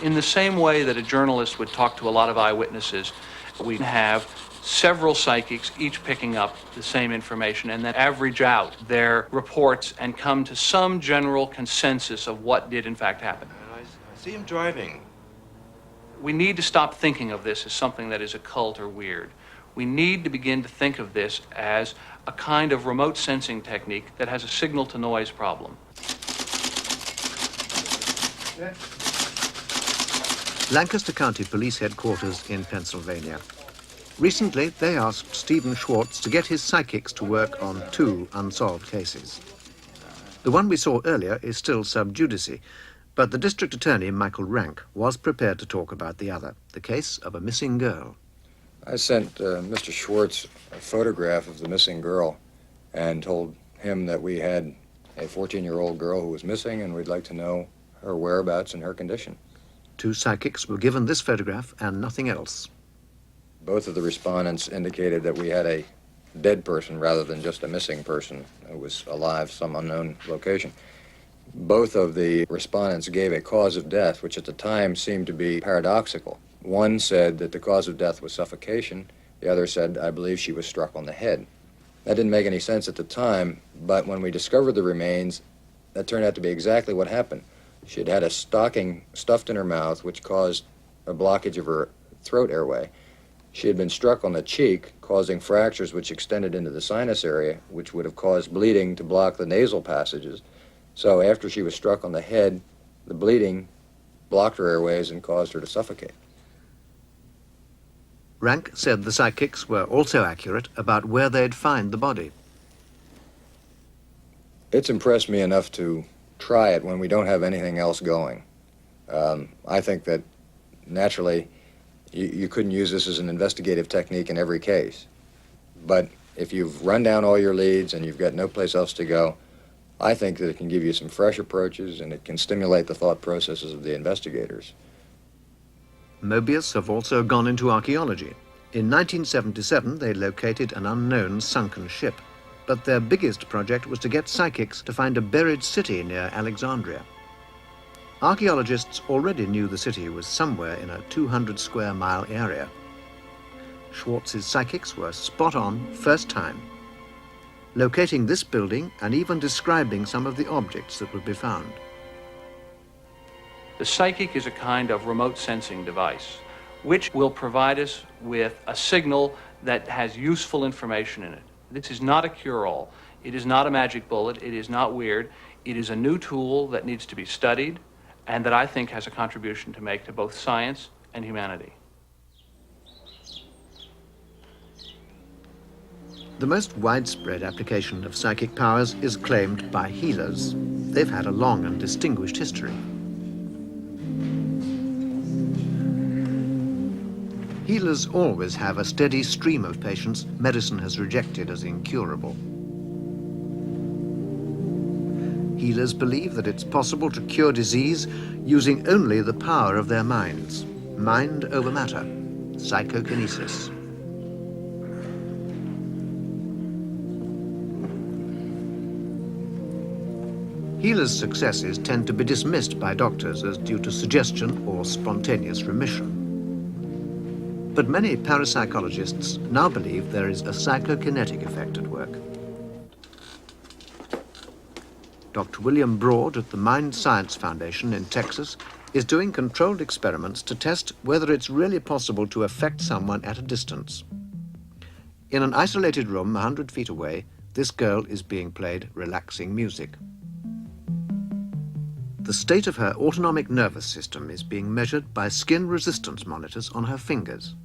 In the same way that a journalist would talk to a lot of eyewitnesses, we have several psychics each picking up the same information and then average out their reports and come to some general consensus of what did in fact happen. I see him driving. We need to stop thinking of this as something that is occult or weird. We need to begin to think of this as a kind of remote sensing technique that has a signal-to-noise problem. Lancaster County Police Headquarters in Pennsylvania. Recently, they asked Stephen Schwartz to get his psychics to work on 2 unsolved cases. The one we saw earlier is still sub judice, but the district attorney, Michael Rank, was prepared to talk about the other, the case of a missing girl. I sent Mr. Schwartz a photograph of the missing girl and told him that we had a 14-year-old girl who was missing and we'd like to know her whereabouts and her condition. 2 psychics were given this photograph and nothing else. Both of the respondents indicated that we had a dead person rather than just a missing person who was alive, some unknown location. Both of the respondents gave a cause of death, which at the time seemed to be paradoxical. One said that the cause of death was suffocation. The other said, I believe she was struck on the head. That didn't make any sense at the time, but when we discovered the remains, that turned out to be exactly what happened. She had had a stocking stuffed in her mouth, which caused a blockage of her throat airway. She had been struck on the cheek, causing fractures which extended into the sinus area, which would have caused bleeding to block the nasal passages. So after she was struck on the head, the bleeding blocked her airways and caused her to suffocate. Rank said the psychics were also accurate about where they'd find the body. It's impressed me enough to try it when we don't have anything else going. I think that naturally you couldn't use this as an investigative technique in every case. But if you've run down all your leads and you've got no place else to go, I think that it can give you some fresh approaches and it can stimulate the thought processes of the investigators. Mobius have also gone into archaeology. In 1977, they located an unknown sunken ship. But their biggest project was to get psychics to find a buried city near Alexandria. Archaeologists already knew the city was somewhere in a 200 square mile area. Schwartz's psychics were spot on first time, locating this building and even describing some of the objects that would be found. The psychic is a kind of remote sensing device which will provide us with a signal that has useful information in it. This is not a cure-all. It is not a magic bullet. It is not weird. It is a new tool that needs to be studied and that I think has a contribution to make to both science and humanity. The most widespread application of psychic powers is claimed by healers. They've had a long and distinguished history. Healers always have a steady stream of patients medicine has rejected as incurable. Healers believe that it's possible to cure disease using only the power of their minds. Mind over matter, psychokinesis. Healers' successes tend to be dismissed by doctors as due to suggestion or spontaneous remission. But many parapsychologists now believe there is a psychokinetic effect at work. Dr. William Broad at the Mind Science Foundation in Texas is doing controlled experiments to test whether it's really possible to affect someone at a distance. In an isolated room 100 feet away, this girl is being played relaxing music. The state of her autonomic nervous system is being measured by skin resistance monitors on her fingers.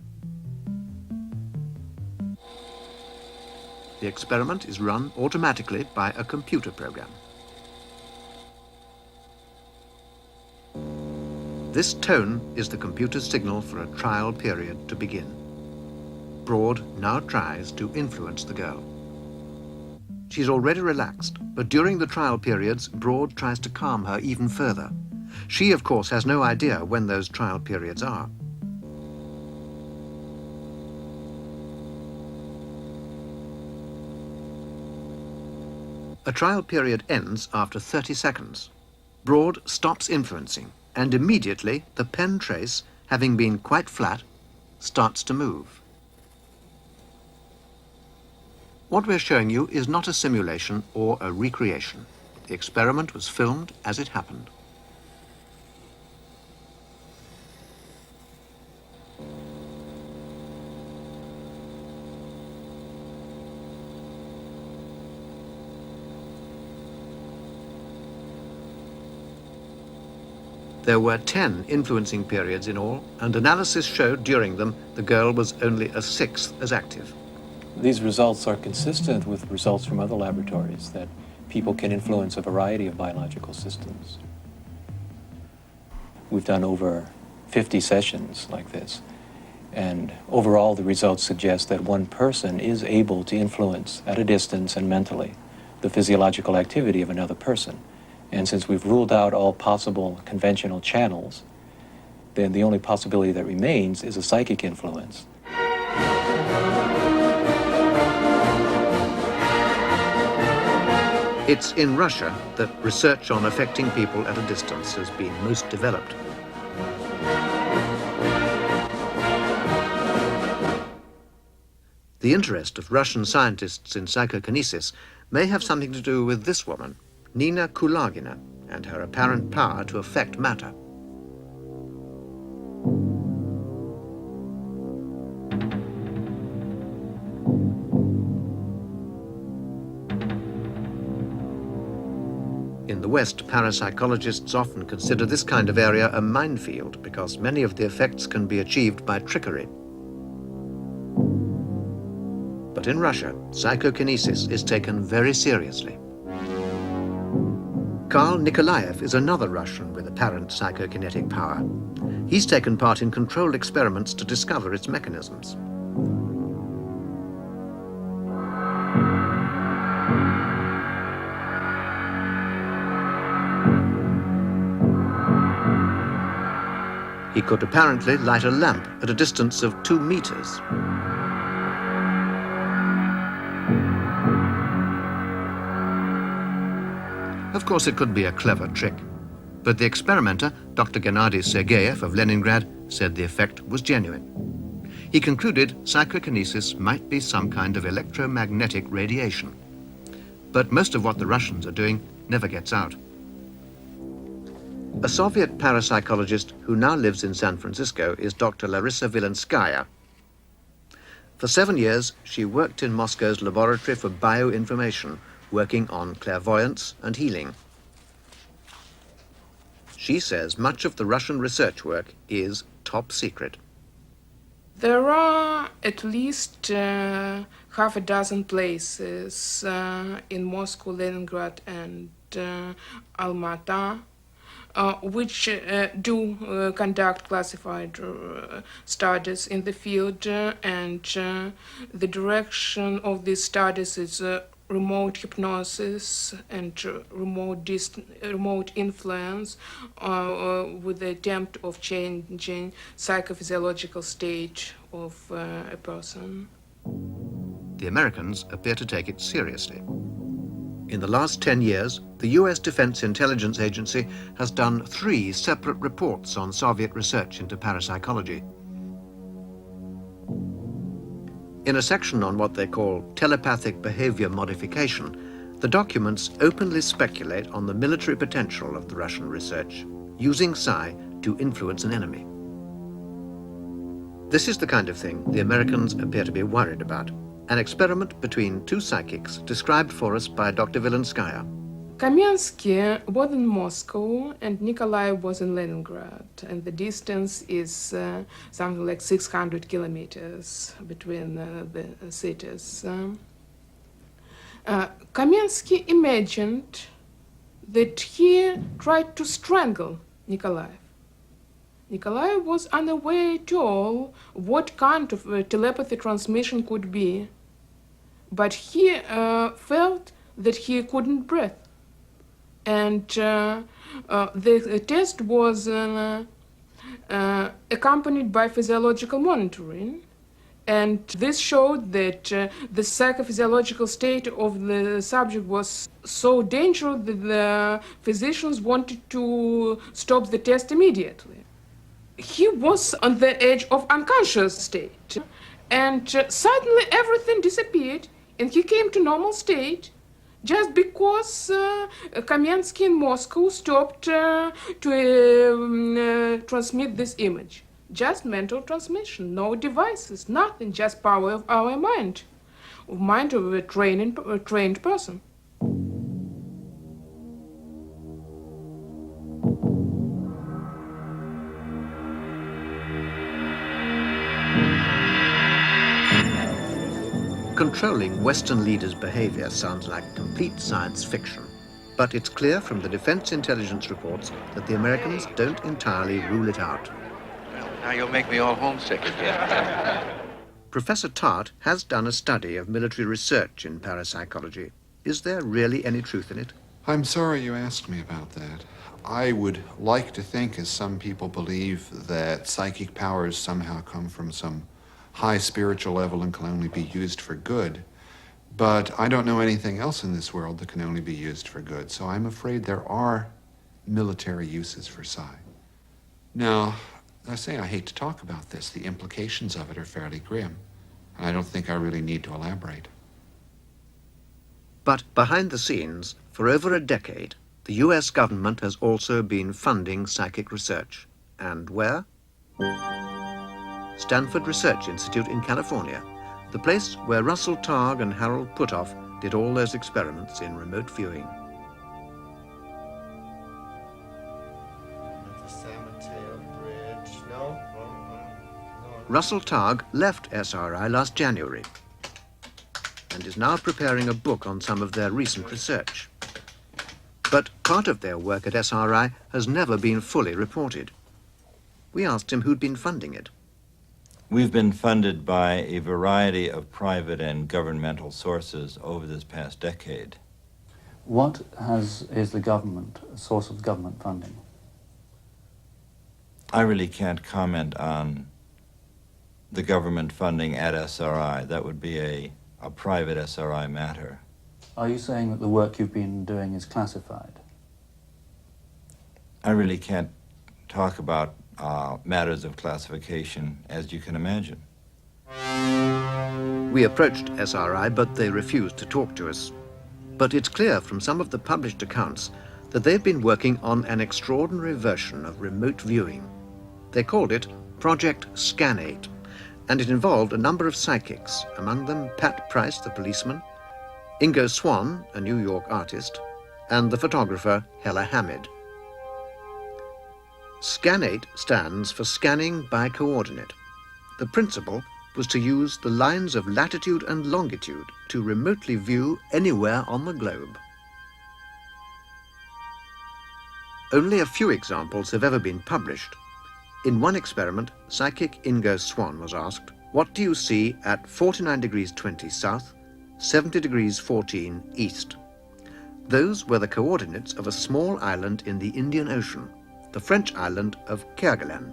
The experiment is run automatically by a computer program. This tone is the computer's signal for a trial period to begin. Broad now tries to influence the girl. She's already relaxed, but during the trial periods, Broad tries to calm her even further. She, of course, has no idea when those trial periods are. A trial period ends after 30 seconds. Broad stops influencing, and immediately the pen trace, having been quite flat, starts to move. What we're showing you is not a simulation or a recreation. The experiment was filmed as it happened. There were 10 influencing periods in all, and analysis showed during them the girl was only a sixth as active. These results are consistent with results from other laboratories that people can influence a variety of biological systems. We've done over 50 sessions like this, and overall the results suggest that one person is able to influence at a distance and mentally the physiological activity of another person. And since we've ruled out all possible conventional channels, then the only possibility that remains is a psychic influence. It's in Russia that research on affecting people at a distance has been most developed. The interest of Russian scientists in psychokinesis may have something to do with this woman, Nina Kulagina, and her apparent power to affect matter. In the West, parapsychologists often consider this kind of area a minefield because many of the effects can be achieved by trickery. But in Russia, psychokinesis is taken very seriously. Karl Nikolaev is another Russian with apparent psychokinetic power. He's taken part in controlled experiments to discover its mechanisms. He could apparently light a lamp at a distance of 2 meters. Of course, it could be a clever trick, but the experimenter, Dr. Gennady Sergeyev of Leningrad, said the effect was genuine. He concluded psychokinesis might be some kind of electromagnetic radiation. But most of what the Russians are doing never gets out. A Soviet parapsychologist who now lives in San Francisco is Dr. Larissa Vilenskaya. For 7 years, she worked in Moscow's Laboratory for Bioinformation, working on clairvoyance and healing. She says much of the Russian research work is top secret. There are at least half a dozen places in Moscow, Leningrad, and Almaty which do conduct classified studies in the field, and the direction of these studies is remote hypnosis and remote influence with the attempt of changing psychophysiological state of a person. The Americans appear to take it seriously. In the last 10 years, the US Defense Intelligence Agency has done 3 separate reports on Soviet research into parapsychology. In a section on what they call telepathic behavior modification, the documents openly speculate on the military potential of the Russian research, using psi to influence an enemy. This is the kind of thing the Americans appear to be worried about. An experiment between 2 psychics described for us by Dr. Vilenskaya. Kamensky was in Moscow and Nikolai was in Leningrad, and the distance is something like 600 kilometers between the cities. Kamensky imagined that he tried to strangle Nikolai. Nikolai was unaware at all what kind of telepathy transmission could be, but he felt that he couldn't breathe. And the test was accompanied by physiological monitoring, and this showed that the psychophysiological state of the subject was so dangerous that the physicians wanted to stop the test immediately. He was on the edge of unconscious state, and suddenly everything disappeared and he came to normal state just because Kamensky in Moscow stopped to transmit this image. Just mental transmission, no devices, nothing, just power of our mind of a trained person. Controlling Western leaders' behavior sounds like complete science fiction, but it's clear from the Defense Intelligence reports that the Americans don't entirely rule it out. Well, now you'll make me all homesick again. Professor Tart has done a study of military research in parapsychology. Is there really any truth in it? I'm sorry you asked me about that. I would like to think, as some people believe, that psychic powers somehow come from some high spiritual level and can only be used for good. But I don't know anything else in this world that can only be used for good, so I'm afraid there are military uses for psi. Now, I say I hate to talk about this. The implications of it are fairly grim, and I don't think I really need to elaborate. But behind the scenes, for over a decade, the US government has also been funding psychic research. And where? Stanford Research Institute in California, the place where Russell Targ and Harold Puthoff did all those experiments in remote viewing. The San Mateo Bridge, no? Russell Targ left SRI last January and is now preparing a book on some of their recent research. But part of their work at SRI has never been fully reported. We asked him who'd been funding it. We've been funded by a variety of private and governmental sources over this past decade. What is the government, a source of government funding? I really can't comment on the government funding at SRI. That would be a private SRI matter. Are you saying that the work you've been doing is classified? I really can't talk about matters of classification, as you can imagine. We approached SRI, but they refused to talk to us. But it's clear from some of the published accounts that they've been working on an extraordinary version of remote viewing. They called it Project Scan8, and it involved a number of psychics, among them Pat Price, the policeman, Ingo Swann, a New York artist, and the photographer Hella Hamid. Scan8 stands for Scanning by Coordinate. The principle was to use the lines of latitude and longitude to remotely view anywhere on the globe. Only a few examples have ever been published. In one experiment, psychic Ingo Swann was asked, "What do you see at 49 degrees 20 south, 70 degrees 14 east?" Those were the coordinates of a small island in the Indian Ocean, the French island of Kerguelen.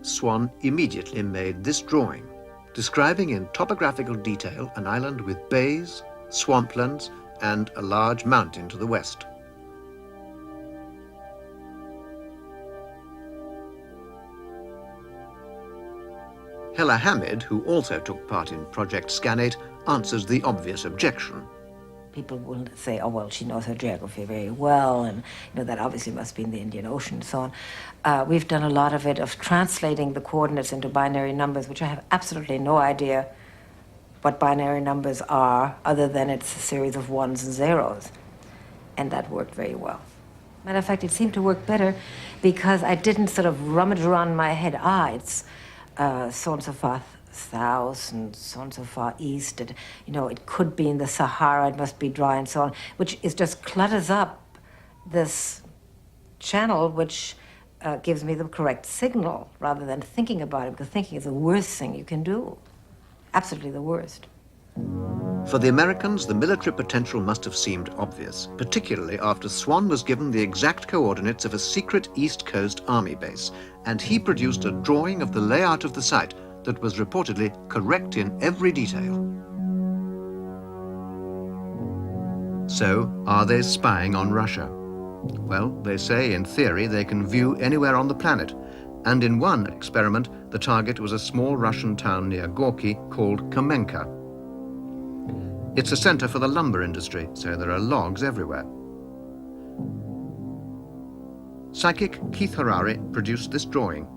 Swann immediately made this drawing, describing in topographical detail an island with bays, swamplands, and a large mountain to the west. Hella Hamid, who also took part in Project Scan8, answers the obvious objection. People will say, oh, well, she knows her geography very well, and that obviously must be in the Indian Ocean and so on. We've done a lot of it, of translating the coordinates into binary numbers, which I have absolutely no idea what binary numbers are, other than it's a series of ones and zeros. And that worked very well. Matter of fact, it seemed to work better because I didn't sort of rummage around in my head, it's so and so far south and so and so far east, and it could be in the Sahara, it must be dry and so on, which is just clutters up this channel, which gives me the correct signal rather than thinking about it, because thinking is the worst thing you can do. Absolutely the worst. For the Americans, the military potential must have seemed obvious, particularly after Swann was given the exact coordinates of a secret East Coast Army base, and he produced a drawing of the layout of the site that was reportedly correct in every detail. So, are they spying on Russia? Well, they say in theory they can view anywhere on the planet, and in one experiment the target was a small Russian town near Gorky called Kamenka. It's a center for the lumber industry, so there are logs everywhere. Psychic Keith Harari produced this drawing.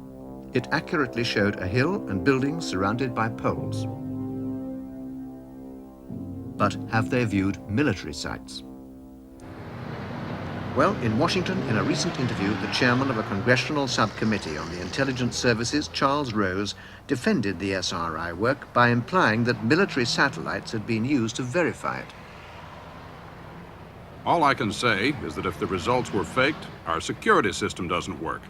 It accurately showed a hill and buildings surrounded by poles. But have they viewed military sites? Well, in Washington, in a recent interview, the chairman of a congressional subcommittee on the intelligence services, Charles Rose, defended the SRI work by implying that military satellites had been used to verify it. All I can say is that if the results were faked, our security system doesn't work.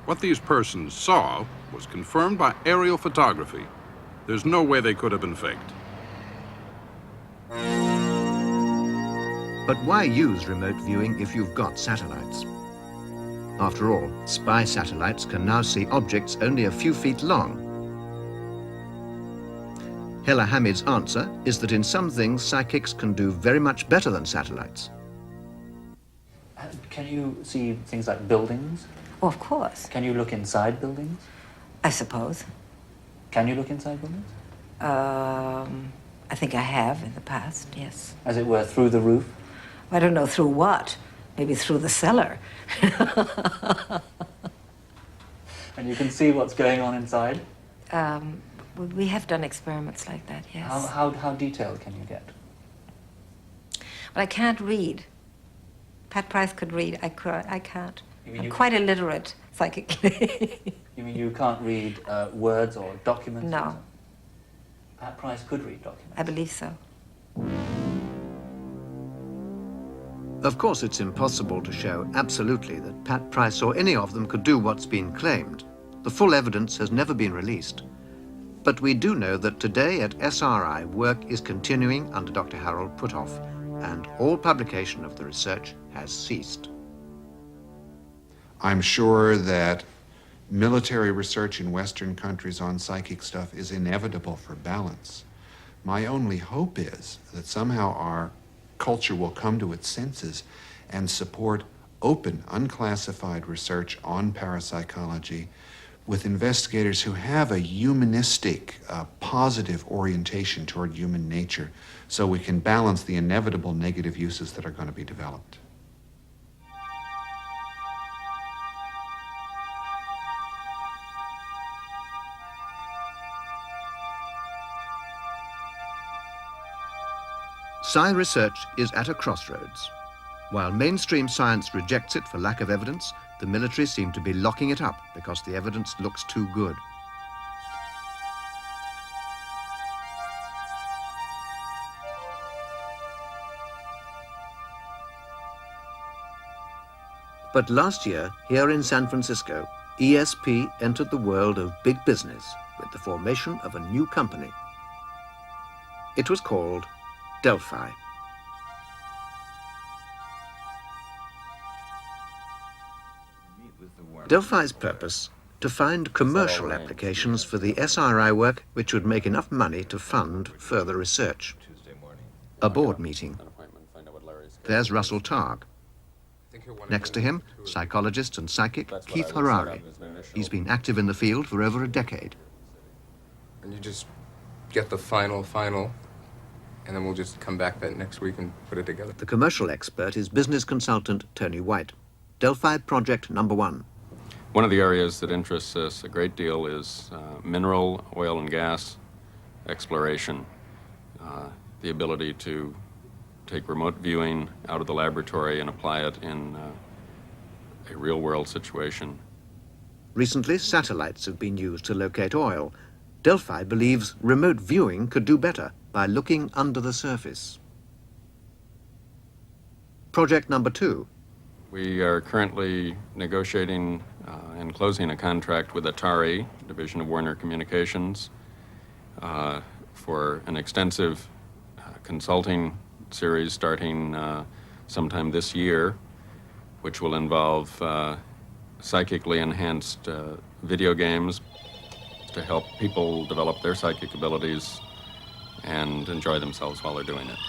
What these persons saw was confirmed by aerial photography. There's no way they could have been faked. But why use remote viewing if you've got satellites? After all, spy satellites can now see objects only a few feet long. Hella Hamid's answer is that in some things psychics can do very much better than satellites. Can you see things like buildings? Oh, of course. Can you look inside buildings? I suppose. Can you look inside buildings? I think I have in the past, yes. As it were, through the roof? I don't know through what. Maybe through the cellar. And you can see what's going on inside? We have done experiments like that, yes. How detailed can you get? But I can't read. Pat Price could read. I can't. I'm you quite illiterate psychically. You mean you can't read words or documents? No. Pat Price could read documents? I believe so. Of course, it's impossible to show absolutely that Pat Price or any of them could do what's been claimed. The full evidence has never been released. But we do know that today at SRI, work is continuing under Dr. Harold Puthoff, and all publication of the research has ceased. I'm sure that military research in Western countries on psychic stuff is inevitable for balance. My only hope is that somehow our culture will come to its senses and support open, unclassified research on parapsychology with investigators who have a humanistic, positive orientation toward human nature, so we can balance the inevitable negative uses that are going to be developed. Psi research is at a crossroads. While mainstream science rejects it for lack of evidence, the military seem to be locking it up because the evidence looks too good. But last year, here in San Francisco, ESP entered the world of big business with the formation of a new company. It was called Delphi. Delphi's purpose, to find commercial applications for the SRI work which would make enough money to fund further research. A board meeting. There's Russell Targ. Next to him, psychologist and psychic Keith Harari. He's been active in the field for over a decade. And you just get the final, and then we'll just come back that next week and put it together. The commercial expert is business consultant Tony White. Delphi project number 1. One of the areas that interests us a great deal is mineral, oil, and gas exploration. The ability to take remote viewing out of the laboratory and apply it in a real-world situation. Recently, satellites have been used to locate oil. Delphi believes remote viewing could do better by looking under the surface. Project number 2. We are currently negotiating and closing a contract with Atari, division of Warner Communications, for an extensive consulting series starting sometime this year, which will involve psychically enhanced video games to help people develop their psychic abilities and enjoy themselves while they're doing it.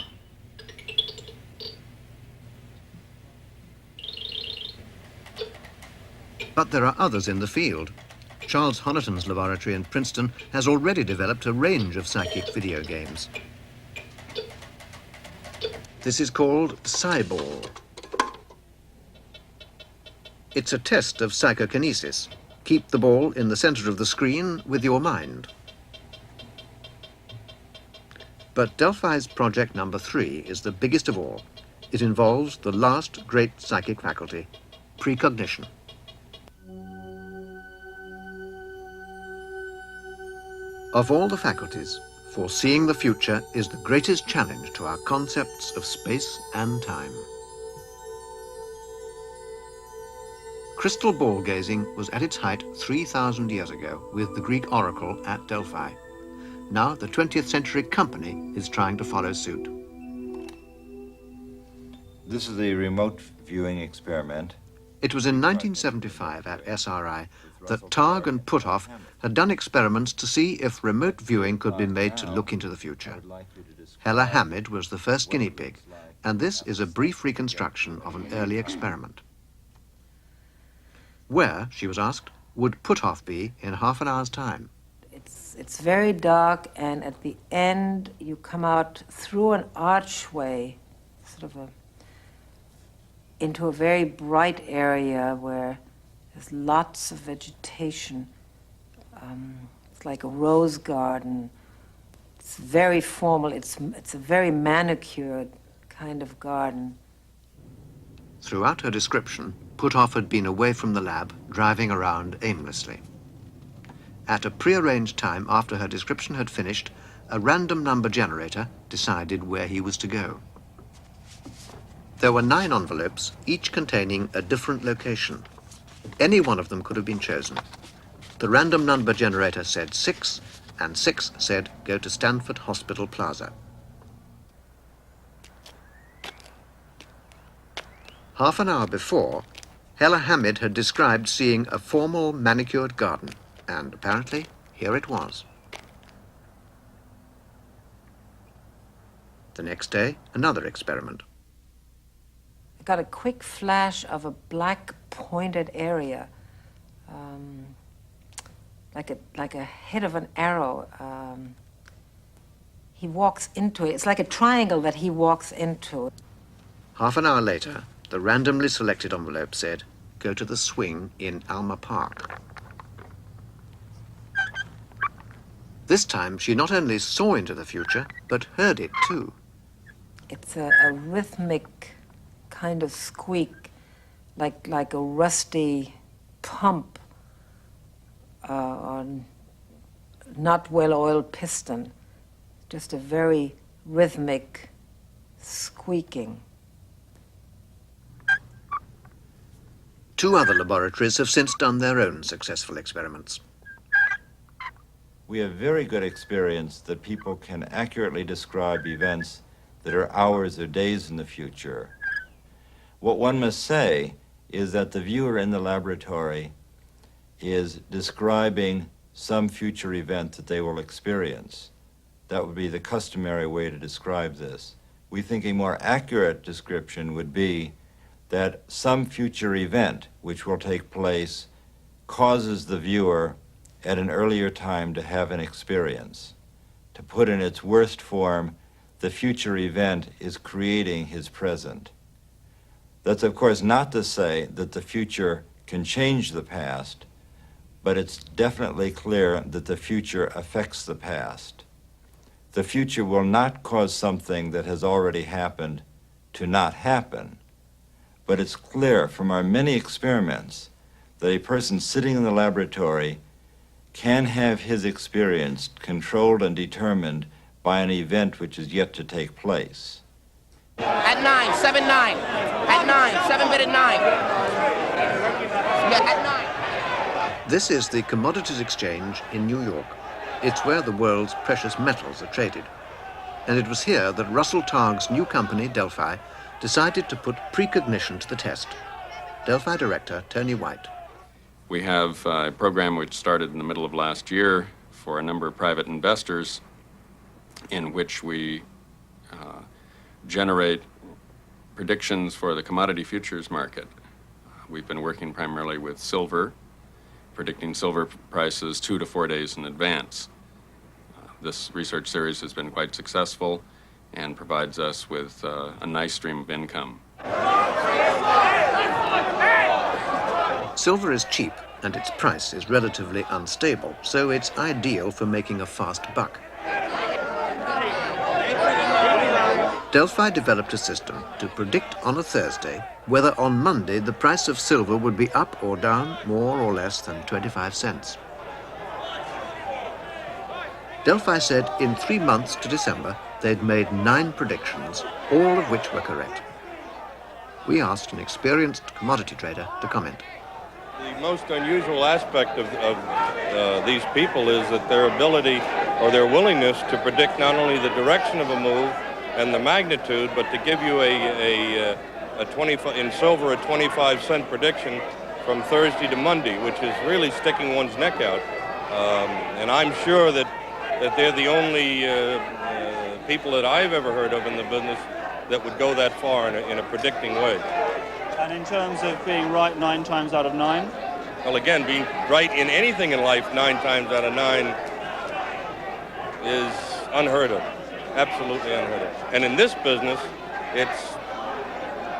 But there are others in the field. Charles Honiton's laboratory in Princeton has already developed a range of psychic video games. This is called Psyball. It's a test of psychokinesis. Keep the ball in the center of the screen with your mind. But Delphi's project number 3 is the biggest of all. It involves the last great psychic faculty, precognition. Of all the faculties, foreseeing the future is the greatest challenge to our concepts of space and time. Crystal ball gazing was at its height 3,000 years ago with the Greek oracle at Delphi. Now the 20th century company is trying to follow suit. This is a remote viewing experiment. It was in 1975 at SRI that Targ and Puthoff had done experiments to see if remote viewing could be made to look into the future. Hella Hamid was the first guinea pig, and this is a brief reconstruction of an early experiment. Where, she was asked, would Puthoff be in half an hour's time? It's very dark, and at the end you come out through an archway, into a very bright area where there's lots of vegetation. It's like a rose garden. It's very formal. It's a very manicured kind of garden. Throughout her description, Puthoff had been away from the lab, driving around aimlessly. At a prearranged time after her description had finished, a random number generator decided where he was to go. There were 9 envelopes, each containing a different location. Any one of them could have been chosen. The random number generator said 6, and 6 said go to Stanford Hospital Plaza. Half an hour before, Hella Hamid had described seeing a formal manicured garden, and apparently here it was. The next day, another experiment. I got a quick flash of a black pointed area, like a hit of an arrow. He walks into it. It's like a triangle that he walks into. Half an hour later, the randomly selected envelope said, "Go to the swing in Alma Park." This time, she not only saw into the future, but heard it too. It's a rhythmic kind of squeak, like a rusty pump on not well-oiled piston. Just a very rhythmic squeaking. 2 other laboratories have since done their own successful experiments. We have very good experience that people can accurately describe events that are hours or days in the future. What one must say is that the viewer in the laboratory is describing some future event that they will experience. That would be the customary way to describe this. We think a more accurate description would be that some future event which will take place causes the viewer at an earlier time to have an experience. To put in its worst form, the future event is creating his present. That's of course not to say that the future can change the past, but it's definitely clear that the future affects the past. The future will not cause something that has already happened to not happen, but it's clear from our many experiments that a person sitting in the laboratory can have his experience controlled and determined by an event which is yet to take place. At 9, 7, 9. At 9, 7 bit at 9. Yeah, at 9. This is the Commodities Exchange in New York. It's where the world's precious metals are traded. And it was here that Russell Targ's new company, Delphi, decided to put precognition to the test. Delphi director Tony White. We have a program which started in the middle of last year for a number of private investors in which we generate predictions for the commodity futures market. We've been working primarily with silver, predicting silver prices 2 to 4 days in advance. This research series has been quite successful and provides us with a nice stream of income. Silver is cheap and its price is relatively unstable, so it's ideal for making a fast buck. Delphi developed a system to predict on a Thursday whether on Monday the price of silver would be up or down more or less than 25 cents. Delphi said in 3 months to December they'd made 9 predictions, all of which were correct. We asked an experienced commodity trader to comment. The most unusual aspect of these people is that their ability or their willingness to predict not only the direction of a move and the magnitude, but to give you in silver a 25-cent prediction from Thursday to Monday, which is really sticking one's neck out. And I'm sure that they're the only people that I've ever heard of in the business that would go that far in a predicting way. And in terms of being right 9 times out of 9? Well, again, being right in anything in life 9 times out of 9 is unheard of, absolutely unheard of. And in this business, it's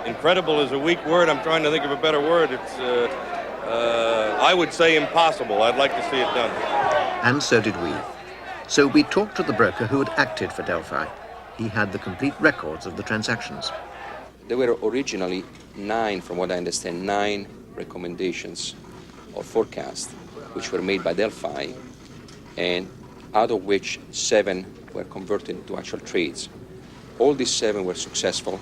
incredible is a weak word. I'm trying to think of a better word. It's, I would say impossible. I'd like to see it done. And so did we. So we talked to the broker who had acted for Delphi. He had the complete records of the transactions. There were originally 9, from what I understand, 9 recommendations or forecasts which were made by Delphi, and out of which 7 were converted into actual trades. All these 7 were successful,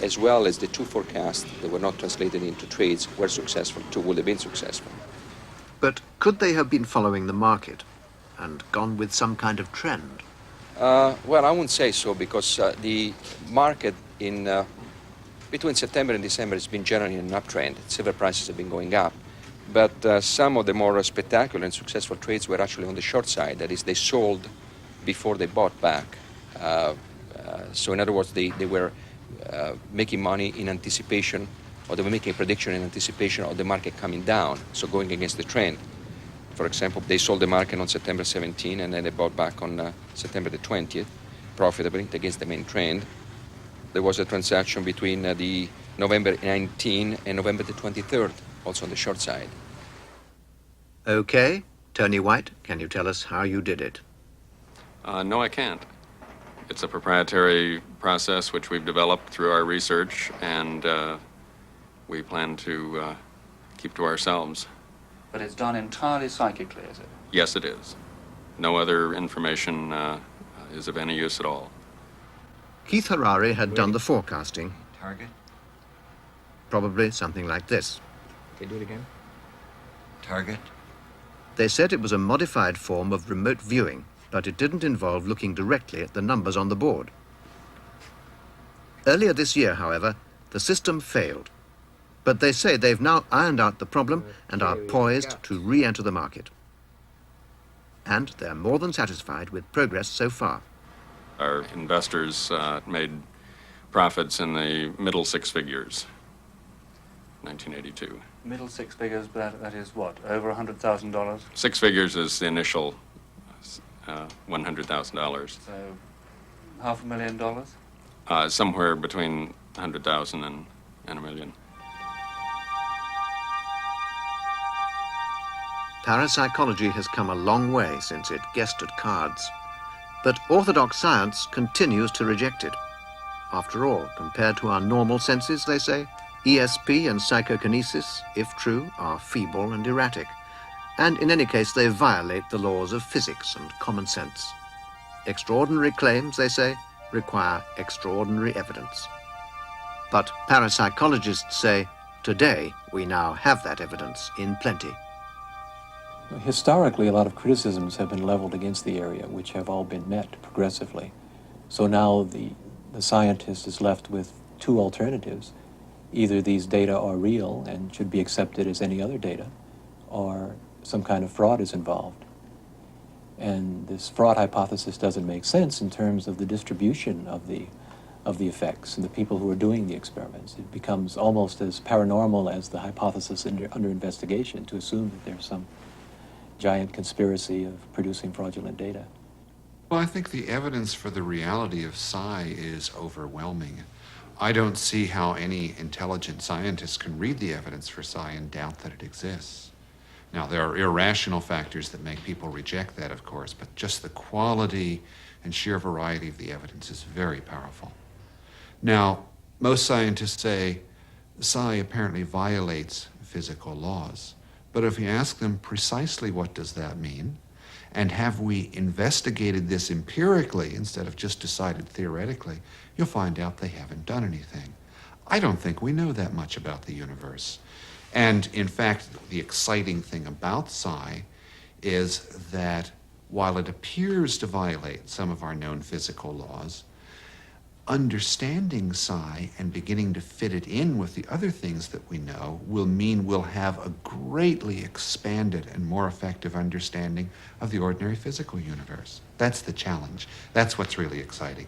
as well as the 2 forecasts that were not translated into trades were successful. 2 would have been successful. But could they have been following the market and gone with some kind of trend? Well, I wouldn't say so, because the market in between September and December has been generally in an uptrend. Silver prices have been going up. But some of the more spectacular and successful trades were actually on the short side. That is, they sold before they bought back. So in other words, they were making money in anticipation, or they were making a prediction in anticipation of the market coming down, so going against the trend. For example, they sold the market on September 17, and then they bought back on September the 20th, profitably against the main trend. There was a transaction between the November 19 and November the 23rd, also on the short side. Okay, Tony White, can you tell us how you did it? No, I can't. It's a proprietary process which we've developed through our research, and we plan to keep to ourselves. But it's done entirely psychically, is it? Yes, it is. No other information is of any use at all. Keith Harari had done the forecasting. Target? Probably something like this. Okay, do it again. Target? They said it was a modified form of remote viewing, but it didn't involve looking directly at the numbers on the board. Earlier this year, however, the system failed. But they say they've now ironed out the problem and are poised to re-enter the market. And they're more than satisfied with progress so far. Our investors made profits in the middle six figures, 1982. Middle six figures, but that is what, over $100,000? Six figures is the initial $100,000. So $500,000? Somewhere between 100,000 and $1 million. Parapsychology has come a long way since it guessed at cards. But orthodox science continues to reject it. After all, compared to our normal senses, they say, ESP and psychokinesis, if true, are feeble and erratic. And in any case, they violate the laws of physics and common sense. Extraordinary claims, they say, require extraordinary evidence. But parapsychologists say, today we now have that evidence in plenty. Historically, a lot of criticisms have been leveled against the area, which have all been met progressively. So now the scientist is left with two alternatives. Either these data are real and should be accepted as any other data, or some kind of fraud is involved. And this fraud hypothesis doesn't make sense in terms of the distribution of the effects and the people who are doing the experiments. It becomes almost as paranormal as the hypothesis under investigation to assume that there's some giant conspiracy of producing fraudulent data. Well, I think the evidence for the reality of psi is overwhelming. I don't see how any intelligent scientist can read the evidence for psi and doubt that it exists. Now, there are irrational factors that make people reject that, of course, but just the quality and sheer variety of the evidence is very powerful. Now, most scientists say psi apparently violates physical laws. But if you ask them precisely what does that mean, and have we investigated this empirically instead of just decided theoretically, you'll find out they haven't done anything. I don't think we know that much about the universe. And in fact, the exciting thing about psi is that while it appears to violate some of our known physical laws, understanding psi and beginning to fit it in with the other things that we know will mean we'll have a greatly expanded and more effective understanding of the ordinary physical universe. That's the challenge. That's what's really exciting.